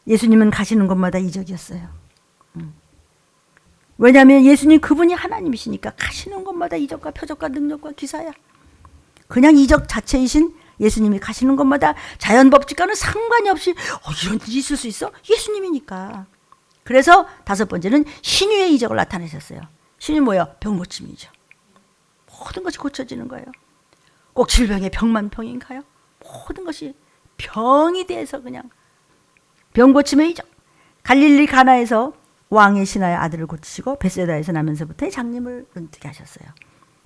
예수님은 가시는 곳마다 이적이었어요. 왜냐하면 예수님 그분이 하나님이시니까 가시는 곳마다 이적과 표적과 능력과 기사야. 그냥 이적 자체이신 예수님이 가시는 곳마다 자연법칙과는 상관이 없이 이런 일이 있을 수 있어? 예수님이니까. 그래서 다섯 번째는 신유의 이적을 나타내셨어요. 신유 뭐예요? 병고침이죠. 모든 것이 고쳐지는 거예요. 꼭 질병의 병만 병인가요? 모든 것이 병이 돼서 그냥 병 고침의 이적. 갈릴리 가나에서 왕의 신하의 아들을 고치시고 벳세다에서 나면서부터 장님을 눈뜨게 하셨어요.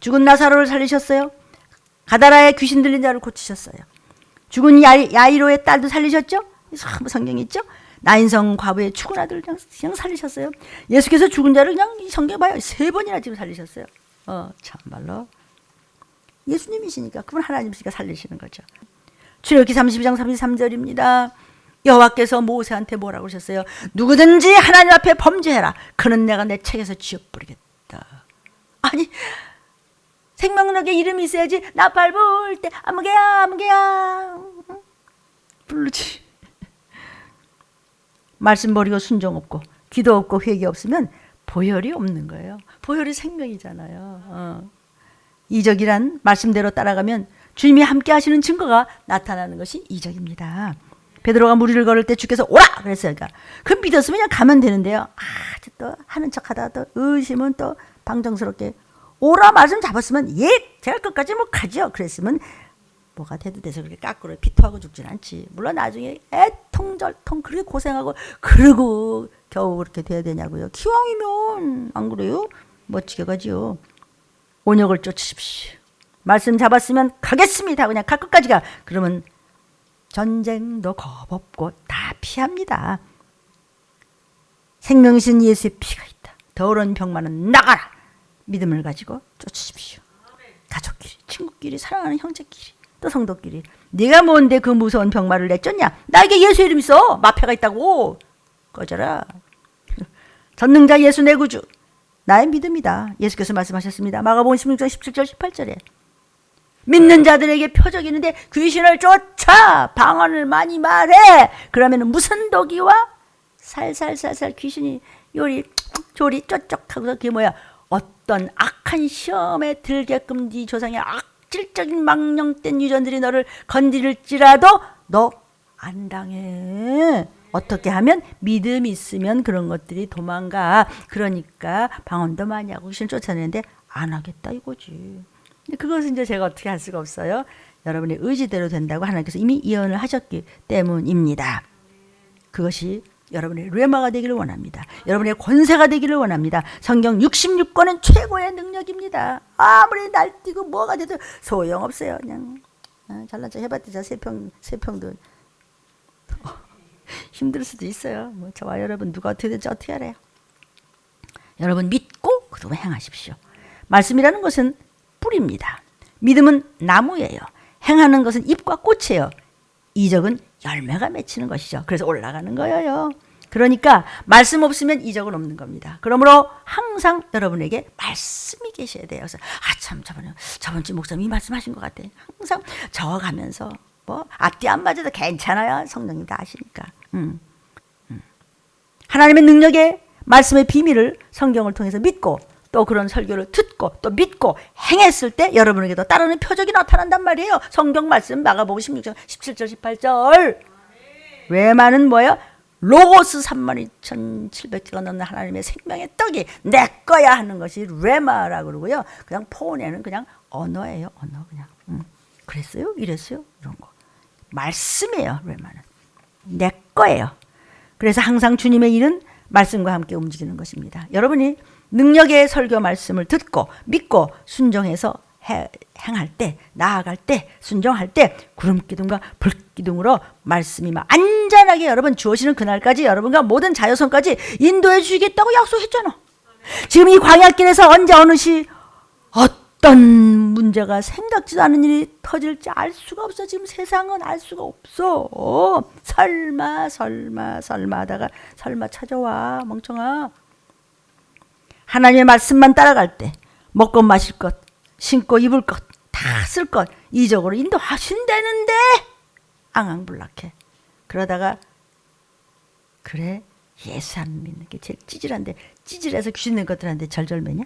죽은 나사로를 살리셨어요. 가다라의 귀신 들린 자를 고치셨어요. 죽은 야이로의 딸도 살리셨죠? 성경에 있죠? 나인성 과부의 죽은 아들을 그냥 살리셨어요. 예수께서 죽은 자를 그냥 이 성경 봐요. 3번이나 지금 살리셨어요. 참말로 예수님이시니까, 그분 하나님이시니까 살리시는 거죠. 출애굽기 32장 33절입니다. 여호와께서 모세한테 뭐라고 하셨어요? 누구든지 하나님 앞에 범죄해라. 그는 내가 내 책에서 지워버리겠다. 아니, 생명력에 이름이 있어야지. 나 밟을 때 아무개야 부르지. 말씀 버리고 순종 없고 기도 없고 회개 없으면 보혈이 없는 거예요. 보혈이 생명이잖아요. 이적이란 말씀대로 따라가면 주님이 함께 하시는 증거가 나타나는 것이 이적입니다. 베드로가 무리를 걸을 때 주께서 오라 그랬어요. 그러니까 그 믿었으면 그냥 가면 되는데요. 또 하는 척하다가 또 의심은 또 방정스럽게 오라 말씀 잡았으면 제가 끝까지 못 가죠. 그랬으면 뭐가 돼도 돼서 그렇게 까꾸로 피토하고 죽진 않지. 물론 나중에 애통절통 그렇게 고생하고 그러고 겨우 그렇게 돼야 되냐고요. 기왕이면 안 그래요? 멋지게 가지요. 온역을 쫓으십시오. 말씀 잡았으면 가겠습니다. 그냥 갈 끝까지 가. 그러면 전쟁도 겁 없고 다 피합니다. 생명이신 예수의 피가 있다. 더러운 병만은 나가라. 믿음을 가지고 쫓으십시오. 가족끼리, 친구끼리, 사랑하는 형제끼리, 또 성도끼리. 네가 뭔데 그 무서운 병마를 내쫓냐? 나에게 예수 이름 있어. 마패가 있다고. 꺼져라. 전능자 예수 내 구주. 나의 믿음이다. 예수께서 말씀하셨습니다. 마가복음 16장 17절 18절에. 믿는 자들에게 표적이 있는데 귀신을 쫓아 방언을 많이 말해. 그러면 무슨 독이와 살살살살 귀신이 요리 조리 쫓쫓하고서 그게 뭐야? 어떤 악한 시험에 들게끔 네 조상의 악질적인 망령된 유전들이 너를 건드릴지라도 너 안 당해. 어떻게 하면 믿음이 있으면 그런 것들이 도망가. 그러니까 방언도 많이 하고 귀신 쫓아내는데 안 하겠다 이거지. 그것은 이제 제가 어떻게 할 수가 없어요. 여러분의 의지대로 된다고 하나님께서 이미 예언을 하셨기 때문입니다. 그것이 여러분의 뢰마가 되기를 원합니다. 여러분의 권세가 되기를 원합니다. 성경 66권은 최고의 능력입니다. 아무리 날뛰고 뭐가 돼도 소용없어요. 그냥 잘난 척 해봤자 세평도 힘들 수도 있어요. 뭐 저와 여러분 누가 어떻게 될지 어떻게 알아요. 여러분 믿고 그동안 행하십시오. 말씀이라는 것은 뿌리입니다. 믿음은 나무예요. 행하는 것은 잎과 꽃이에요. 이적은 열매가 맺히는 것이죠. 그래서 올라가는 거예요. 그러니까 말씀 없으면 이적은 없는 겁니다. 그러므로 항상 여러분에게 말씀이 계셔야 돼요. 그래서 참 저번 주 목사님이 말씀하신 것 같아. 항상 적어가면서 뭐 앞뒤 안 맞아도 괜찮아요. 성령님 다 아시니까. 하나님의 능력의 말씀의 비밀을 성경을 통해서 믿고 또 그런 설교를 듣고 또 믿고 행했을 때 여러분에게도 따르는 표적이 나타난단 말이에요. 성경 말씀 마가복음 16장 17절 18절. 뢰마는 뭐예요? 로고스 32,700개가 넘는 하나님의 생명의 떡이 내 거야 하는 것이 뢰마라고 그러고요. 그냥 폰에는 그냥 언어예요. 언어 그냥. 그랬어요? 이랬어요? 이런 거. 말씀이에요. 뢰마는. 내 거예요. 그래서 항상 주님의 일은 말씀과 함께 움직이는 것입니다. 여러분이 능력의 설교 말씀을 듣고 믿고 순종해서 행할 때, 나아갈 때, 순종할 때 구름기둥과 불기둥으로 말씀이 막 안전하게 여러분 주어지는 그날까지 여러분과 모든 자녀손까지 인도해 주시겠다고 약속했잖아. 지금 이 광야길에서 언제 어느 시 어떤 문제가 생각지도 않은 일이 터질지 알 수가 없어. 지금 세상은 알 수가 없어. 설마 하다가 설마 찾아와 멍청아. 하나님의 말씀만 따라갈 때 먹고 마실 것, 신고 입을 것, 다 쓸 것 이적으로 인도하신다는데 앙앙불락해. 그러다가 그래 예수 안 믿는 게 제일 찌질한데 찌질해서 귀신 낸 것들한테 절절매냐?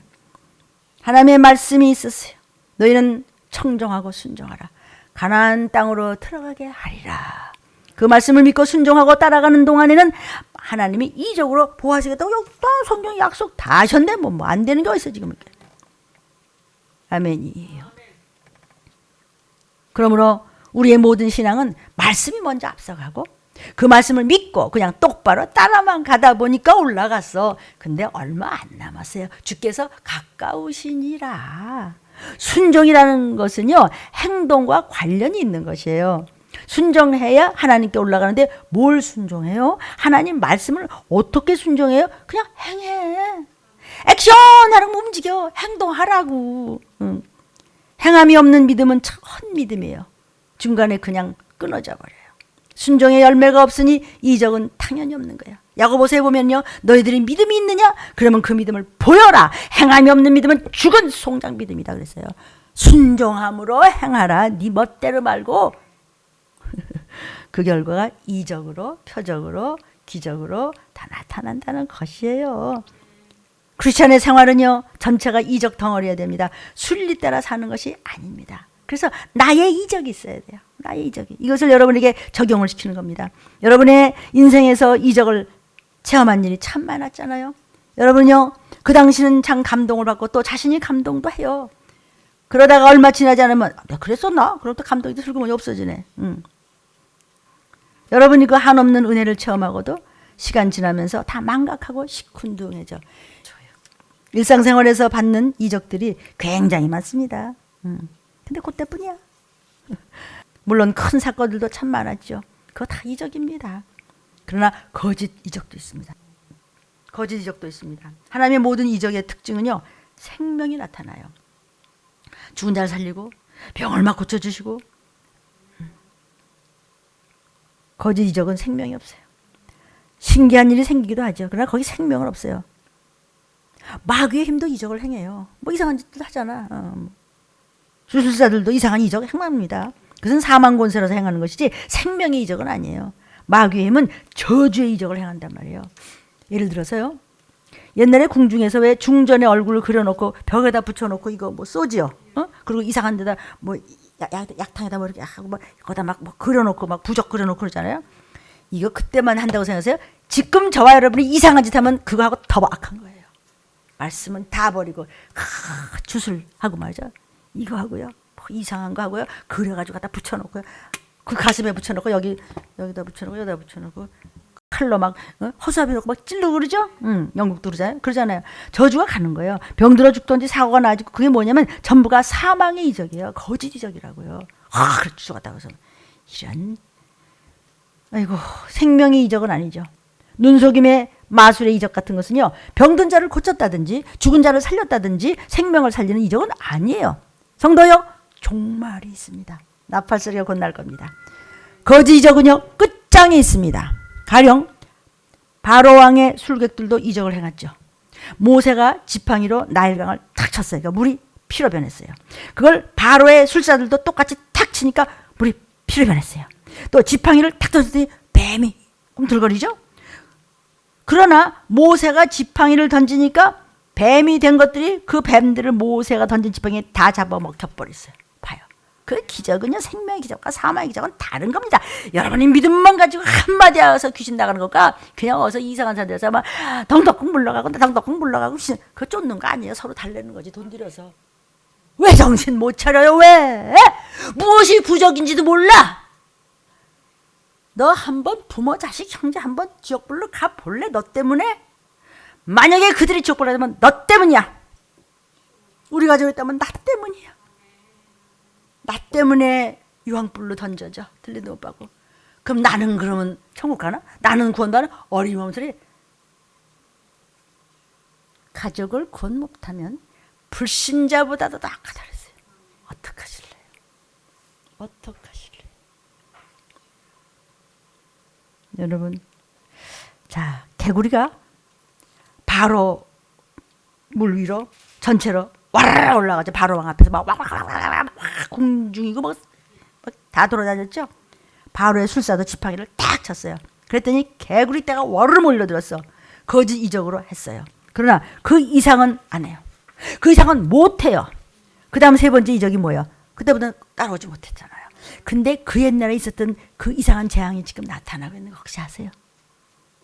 하나님의 말씀이 있었어요. 너희는 청정하고 순종하라. 가나안 땅으로 들어가게 하리라. 그 말씀을 믿고 순종하고 따라가는 동안에는 하나님이 이적으로 보호하시겠다고 또 성경 약속 다 하셨네. 뭐 안 되는 게 어딨어 지금. 아멘이에요. 그러므로 우리의 모든 신앙은 말씀이 먼저 앞서가고 그 말씀을 믿고 그냥 똑바로 따라만 가다 보니까 올라갔어. 근데 얼마 안 남았어요. 주께서 가까우시니라. 순종이라는 것은요, 행동과 관련이 있는 것이에요. 순종해야 하나님께 올라가는데 뭘 순종해요? 하나님 말씀을 어떻게 순종해요? 그냥 행해. 액션 하라고 움직여. 행동하라고. 행함이 없는 믿음은 첫 믿음이에요. 중간에 그냥 끊어져 버려요. 순종의 열매가 없으니 이적은 당연히 없는 거예요. 야고보서에 보면요, 너희들이 믿음이 있느냐? 그러면 그 믿음을 보여라. 행함이 없는 믿음은 죽은 송장 믿음이다 그랬어요. 순종함으로 행하라. 네 멋대로 말고. 그 결과가 이적으로, 표적으로, 기적으로 다 나타난다는 것이에요. 크리스천의 생활은요, 전체가 이적 덩어리여야 됩니다. 순리 따라 사는 것이 아닙니다. 그래서 나의 이적이 있어야 돼요. 나의 이적이. 이것을 여러분에게 적용을 시키는 겁니다. 여러분의 인생에서 이적을 체험한 일이 참 많았잖아요. 여러분요, 그 당시는 참 감동을 받고 또 자신이 감동도 해요. 그러다가 얼마 지나지 않으면 내가 그랬었나? 그럼 또 감동이 슬그머니 없어지네. 여러분이 그 한없는 은혜를 체험하고도 시간 지나면서 다 망각하고 시큰둥해져. 일상생활에서 받는 이적들이 굉장히 많습니다. 근데 그때뿐이야. 물론 큰 사건들도 참 많았죠. 그거 다 이적입니다. 그러나 거짓 이적도 있습니다. 거짓 이적도 있습니다. 하나님의 모든 이적의 특징은요, 생명이 나타나요. 죽은 자를 살리고 병을 막 고쳐주시고. 거짓 이적은 생명이 없어요. 신기한 일이 생기기도 하죠. 그러나 거기 생명은 없어요. 마귀의 힘도 이적을 행해요. 뭐 이상한 짓도 하잖아. 주술사들도 이상한 이적을 행합니다. 그것은 사망 권세라서 행하는 것이지 생명의 이적은 아니에요. 마귀의 힘은 저주의 이적을 행한단 말이에요. 예를 들어서요, 옛날에 궁중에서 왜 중전의 얼굴을 그려놓고 벽에다 붙여놓고 이거 뭐 쏘지요. 그리고 이상한 데다 뭐 약탕에다 뭐 이렇게 하고 막 거기다 막 뭐 그려놓고 막 부적 그려놓고 그러잖아요. 이거 그때만 한다고 생각하세요? 지금 저와 여러분이 이상한 짓 하면 그거하고 더 악한 거예요. 말씀은 다 버리고 주술하고 말이죠. 이거 하고요, 뭐 이상한 거 하고요, 그래가지고 갖다 붙여놓고요, 그 가슴에 붙여놓고 여기다 붙여놓고 여기다 붙여놓고 칼로 막 허수아비 놓고 막 찔르고 그러죠. 영국도 그러잖아요. 저주가 가는 거예요. 병들어 죽든지 사고가 나지. 그게 뭐냐면 전부가 사망의 이적이에요. 거짓 이적이라고요. 그래 죽었다고 해서 이런, 아이고, 생명의 이적은 아니죠. 눈속임의 마술의 이적 같은 것은요, 병든 자를 고쳤다든지 죽은 자를 살렸다든지 생명을 살리는 이적은 아니에요. 성도요, 종말이 있습니다. 나팔소리가 곧 날 겁니다. 거짓 이적은요, 끝장에 있습니다. 가령 바로왕의 술객들도 이적을 행했죠. 모세가 지팡이로 나일강을 탁 쳤어요. 그러니까 물이 피로 변했어요. 그걸 바로의 술사들도 똑같이 탁 치니까 물이 피로 변했어요. 또 지팡이를 탁 던졌더니 뱀이 꿈틀거리죠. 그러나 모세가 지팡이를 던지니까 뱀이 된 것들이 그 뱀들을 모세가 던진 지팡이에 다 잡아먹혀버렸어요. 봐요. 그 기적은요, 생명의 기적과 사망의 기적은 다른 겁니다. 여러분이 믿음만 가지고 한마디 하서 귀신 나가는 것과 그냥 어서 이상한 사람들에서 막 덩덕쿵 물러가고 덩덕쿵 물러가고 그거 쫓는 거 아니에요. 서로 달래는 거지, 돈 들여서. 왜 정신 못 차려요? 왜? 무엇이 부적인지도 몰라. 너 한번 부모, 자식, 형제 한번 지옥불로 가볼래? 너 때문에? 만약에 그들이 지옥불로 가면 너 때문이야. 우리 가족이 있다면 나 때문이야. 나 때문에 유황불로 던져져. 들리도 못 받고. 그럼 나는 그러면 천국 가나? 나는 구원받는 어림없는 소리. 가족을 구원 못하면 불신자보다도 악하다 그랬어요. 어떡하실래요? 어떡하실래요? 여러분, 자, 개구리가 바로 물 위로 전체로 와라라 올라가죠. 바로왕 앞에서 막 공중이고 막 다 돌아다녔죠. 바로의 술사도 지팡이를 딱 쳤어요. 그랬더니 개구리 떼가 와르르 몰려들었어. 거짓 이적으로 했어요. 그러나 그 이상은 안 해요. 그 이상은 못 해요. 그 다음 세 번째 이적이 뭐예요? 그때보다는 따라오지 못했잖아요. 근데 그 옛날에 있었던 그 이상한 재앙이 지금 나타나고 있는 거 혹시 아세요?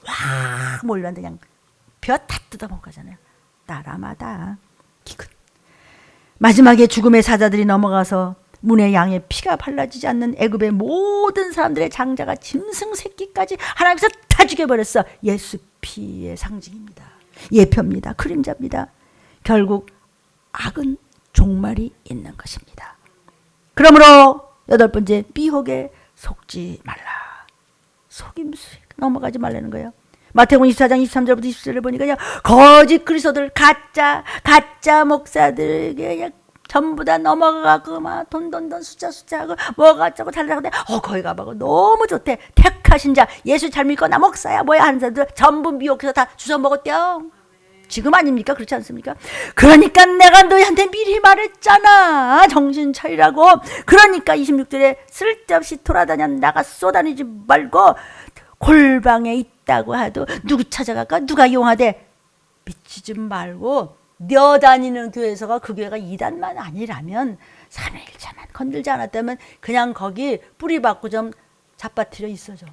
확 몰려왔는데 그냥 벼 다 뜯어먹고 가잖아요. 나라마다 기근. 마지막에 죽음의 사자들이 넘어가서 문의 양의 피가 발라지지 않는 애굽의 모든 사람들의 장자가 짐승 새끼까지 하나님께서 다 죽여버렸어. 예수 피의 상징입니다. 예표입니다. 그림자입니다. 결국 악은 종말이 있는 것입니다. 그러므로 8번째, 미혹에 속지 말라. 속임수에 넘어가지 말라는 거예요. 마태복음 24장 23절부터 27절을 보니까요, 거짓 그리스도들, 가짜 목사들에게 그냥 전부 다 넘어가고 막 돈 숫자하고 뭐가 어쩌고 달라고 거기 가봐고 너무 좋대. 택하신 자, 예수 잘 믿고 나 목사야 뭐야 하는 사람들 전부 미혹해서 다 주워 먹었대요. 지금 아닙니까? 그렇지 않습니까? 그러니까 내가 너희한테 미리 말했잖아. 정신 차리라고. 그러니까 26절에 쓸데없이 돌아다녀 나가 쏘다니지 말고 골방에 있다고 해도 누구 찾아갈까? 누가 용하대? 미치지 말고 너 다니는 교회에서가 그 교회가 2단만 아니라면 3일차만 건들지 않았다면 그냥 거기 뿌리 받고 좀 잡아뜨려 있어 좀.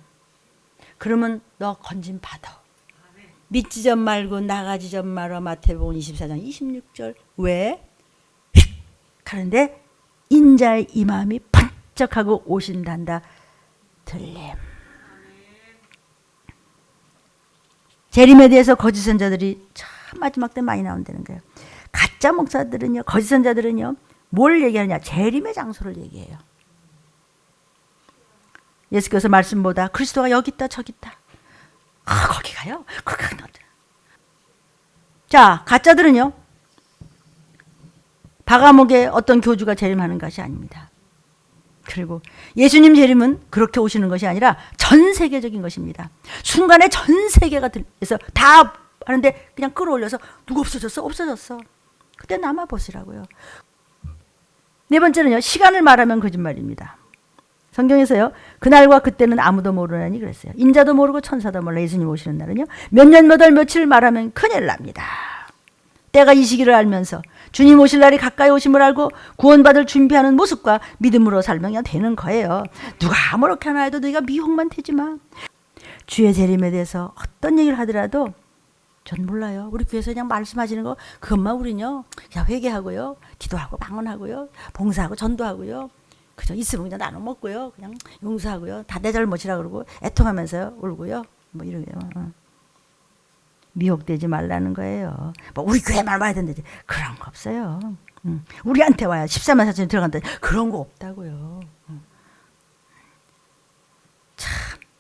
그러면 너 건진 받아. 믿지 좀 말고 나가지 좀 말아. 마태복음 24장 26절. 왜? 하는데 인자의 이 마음이 번쩍하고 오신단다. 들림. 재림에 대해서 거짓 선자들이 참 마지막 때 많이 나온다는 거예요. 가짜 목사들은요, 거짓 선자들은요, 뭘 얘기하느냐? 재림의 장소를 얘기해요. 예수께서 말씀보다 그리스도가 여기 있다 저기 있다. 거기 가요? 거기 가는 거죠. 자, 가짜들은요, 바가목의 어떤 교주가 재림하는 것이 아닙니다. 그리고 예수님 재림은 그렇게 오시는 것이 아니라 전 세계적인 것입니다. 순간에 전 세계가 들려서 다 하는데 그냥 끌어올려서 누구 없어졌어? 없어졌어. 그때 남아 보시라고요. 네 번째는요, 시간을 말하면 거짓말입니다. 성경에서요, 그날과 그때는 아무도 모르나니 그랬어요. 인자도 모르고 천사도 몰라. 예수님 오시는 날은요, 몇 년 몇 월 며칠 말하면 큰일 납니다. 때가 이 시기를 알면서 주님 오실 날이 가까이 오심을 알고 구원받을 준비하는 모습과 믿음으로 살면 되는 거예요. 누가 아무렇게 하나 해도 너희가 미혹만 되지 마. 주의 재림에 대해서 어떤 얘기를 하더라도 전 몰라요. 우리 교회에서 그냥 말씀하시는 거 그것만 우리는요 그냥 회개하고요, 기도하고 방언하고요, 봉사하고 전도하고요, 그저 있으면 그냥 나눠 먹고요, 그냥 용서하고요, 다 내 잘못이라 그러고 애통하면서요 울고요, 뭐 이러게요. 미혹되지 말라는 거예요. 뭐 우리 교회만 와야 된다지 그런 거 없어요. 우리한테 와야 14만 4천이 들어간다 그런 거 없다고요. 참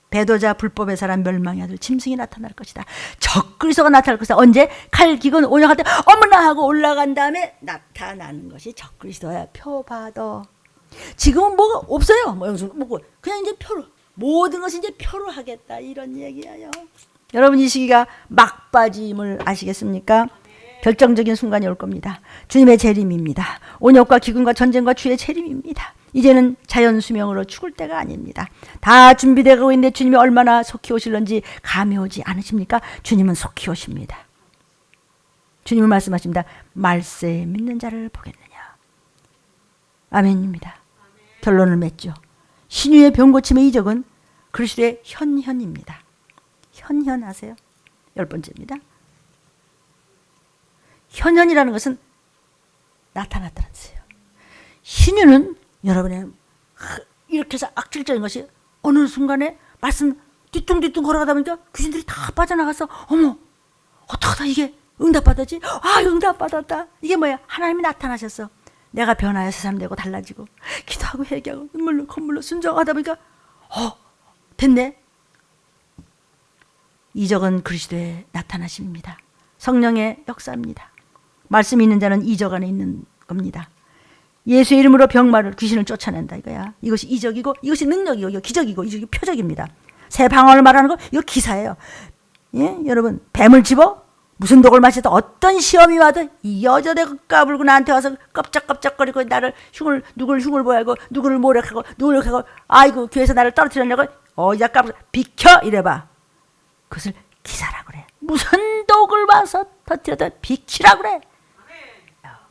배도자 불법의 사람 멸망의 아들 짐승이 나타날 것이다. 적그리스도가 나타날 것이다. 언제? 칼기근 온영할 때 어머나 하고 올라간 다음에 나타나는 것이 적그리스도야. 표 받아. 지금은 뭐가 없어요. 뭐 영수 뭐고 그냥 이제 표로 모든 것이 이제 표로 하겠다 이런 얘기예요. 여러분 이 시기가 막바지임을 아시겠습니까? 결정적인 순간이 올 겁니다. 주님의 재림입니다. 온역과 기근과 전쟁과 주의 재림입니다. 이제는 자연 수명으로 죽을 때가 아닙니다. 다 준비되고 있는데 주님이 얼마나 속히 오실런지 감이 오지 않으십니까? 주님은 속히 오십니다. 주님은 말씀하십니다. 말세에 믿는 자를 보겠느냐. 아멘입니다. 결론을 맺죠. 신유의 병고침의 이적은 그리스도의 현현입니다. 현현 아세요? 10번째입니다. 현현이라는 것은 나타났다는 뜻이에요. 신유는 여러분의 이렇게 해서 악질적인 것이 어느 순간에 말씀 뒤뚱뒤뚱 걸어가다 보니까 귀신들이 다 빠져나가서 어머 어떡하다 이게 응답받았지? 아 응답받았다. 이게 뭐야? 하나님이 나타나셨어. 내가 변하여 세상 되고 달라지고 기도하고 회개하고 눈물로 콧물로 순종하다 보니까 됐네. 이적은 그리스도의 나타나심입니다. 성령의 역사입니다. 말씀이 있는 자는 이적 안에 있는 겁니다. 예수의 이름으로 병마를 귀신을 쫓아낸다 이거야. 이것이 이적이고 이것이 능력이고 이거 기적이고 이것이 표적입니다. 새 방언을 말하는 거 이거 기사예요. 예? 여러분 뱀을 집어 무슨 독을 마셔도 어떤 시험이 와도 이 여자대가 까불고 나한테 와서 껍적껍적거리고 나를 누굴 흉을 보여하고 누구를 모욕하고 아이고 교회에서 나를 떨어뜨리려고 야 까불어 비켜 이래봐. 그것을 기사라고 그래. 무슨 독을 와서 터뜨려도 비키라고 그래.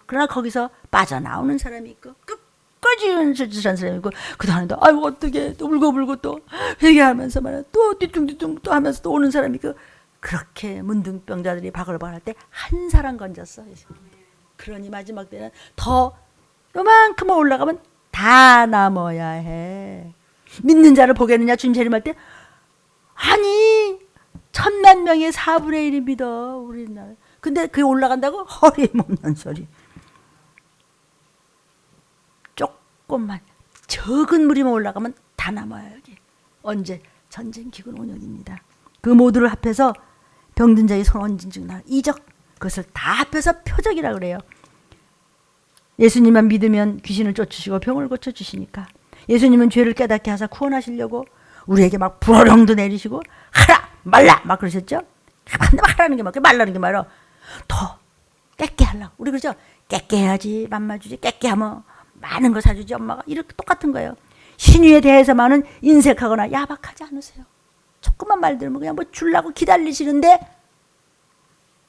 그러나 거기서 빠져나오는 사람이 있고 끝까지 은실한 사람이 있고 그동안에도 아이고 어떻게 또 울고불고 또 회개하면서 말이야 또 뒤뚱뒤뚱 또 하면서 또 오는 사람이 있고 그렇게 문둥병자들이 바글바글 때 한 사람 건졌어. 그러니 마지막 때는 더 요만큼만 올라가면 다 남아야 해. 믿는 자를 보겠느냐 주님 재림할 때? 아니 10,000,000명의 4분의 1이 믿어 우리나라. 근데 그게 올라간다고? 허리없는 소리. 조금만 적은 무리만 올라가면 다 남아요. 여기. 언제? 전쟁 기근 5년입니다. 그 모두를 합해서 병든 자의 손 얹은 즉 나 이적, 그것을 다 합해서 표적이라 그래요. 예수님만 믿으면 귀신을 쫓으시고 병을 고쳐주시니까. 예수님은 죄를 깨닫게 하사 구원하시려고 우리에게 막 불어령도 내리시고 하라 말라 막 그러셨죠. 하라는 게 맞고 말라는 게 말어. 더 깨끗게 하려고. 우리 그러죠. 깨끗게 해야지 맘마 주지. 깨끗게 하면 많은 거 사주지 엄마가. 이렇게 똑같은 거예요. 신유에 대해서만은 인색하거나 야박하지 않으세요. 조금만 말 들으면 그냥 뭐 주려고 기다리시는데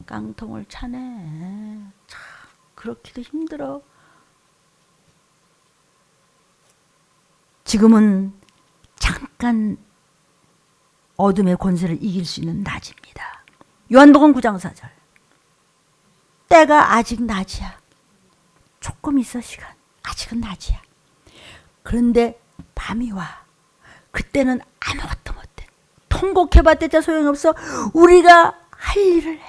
깡통을 차네. 참 그렇기도 힘들어. 지금은 잠깐 어둠의 권세를 이길 수 있는 낮입니다. 요한복음 9장 4절. 때가 아직 낮이야. 조금 있어 시간. 아직은 낮이야. 그런데 밤이 와. 그때는 아무것도 못해. 통곡해봤자 소용없어. 우리가 할 일을 해.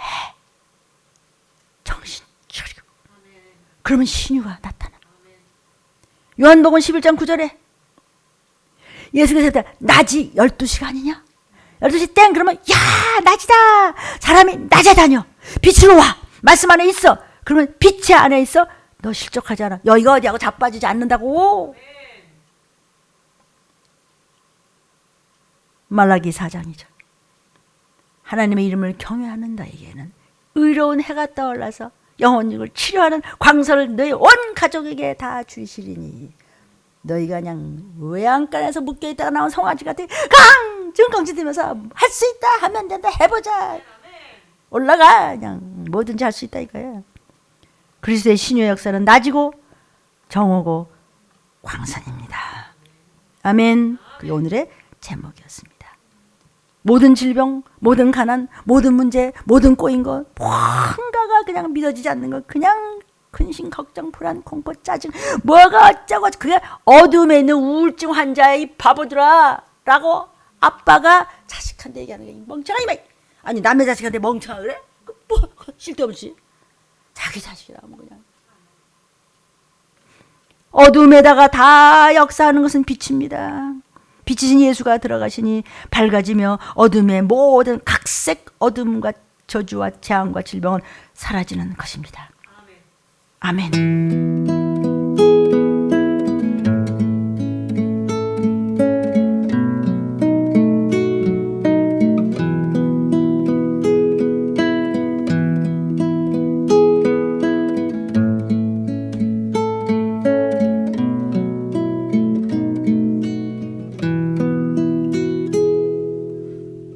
정신 차리고. 그러면 신유가 나타나. 요한복음 11장 9절에 예수께서 낮이 12시간이냐? 12시 땡 그러면 야 낮이다. 사람이 낮에 다녀. 빛으로 와. 말씀 안에 있어. 그러면 빛의 안에 있어. 너 실족하지 않아. 여기가 어디하고 자빠지지 않는다고. 말라기 4장이죠. 하나님의 이름을 경외하는 너에게는 의로운 해가 떠올라서 영혼을 치료하는 광설을 너희 온 가족에게 다 주시리니 너희가 그냥 외양간에서 묶여있다가 나온 송아지 같은 깡증깡지 들면서 할 수 있다 하면 된다 해보자 올라가 그냥 뭐든지 할 수 있다 이거예요. 그리스도의 신유의 역사는 낮이고 정오고 광선입니다. 아멘. 그게 오늘의 제목이었습니다. 모든 질병, 모든 가난, 모든 문제, 모든 꼬인 것 뭔가가 그냥 믿어지지 않는 것 그냥 근심, 걱정, 불안, 공포, 짜증 뭐가 어쩌고 그게 어둠에 있는 우울증 환자의 이 바보들아 라고 아빠가 자식한테 얘기하는 게 멍청하니 아니 남의 자식한테 멍청하 그래? 뭐 쓸데없이 자기 자식이라면 그냥 어둠에다가 다 역사하는 것은 빛입니다. 빛이신 예수가 들어가시니 밝아지며 어둠의 모든 각색 어둠과 저주와 재앙과 질병은 사라지는 것입니다. 아멘.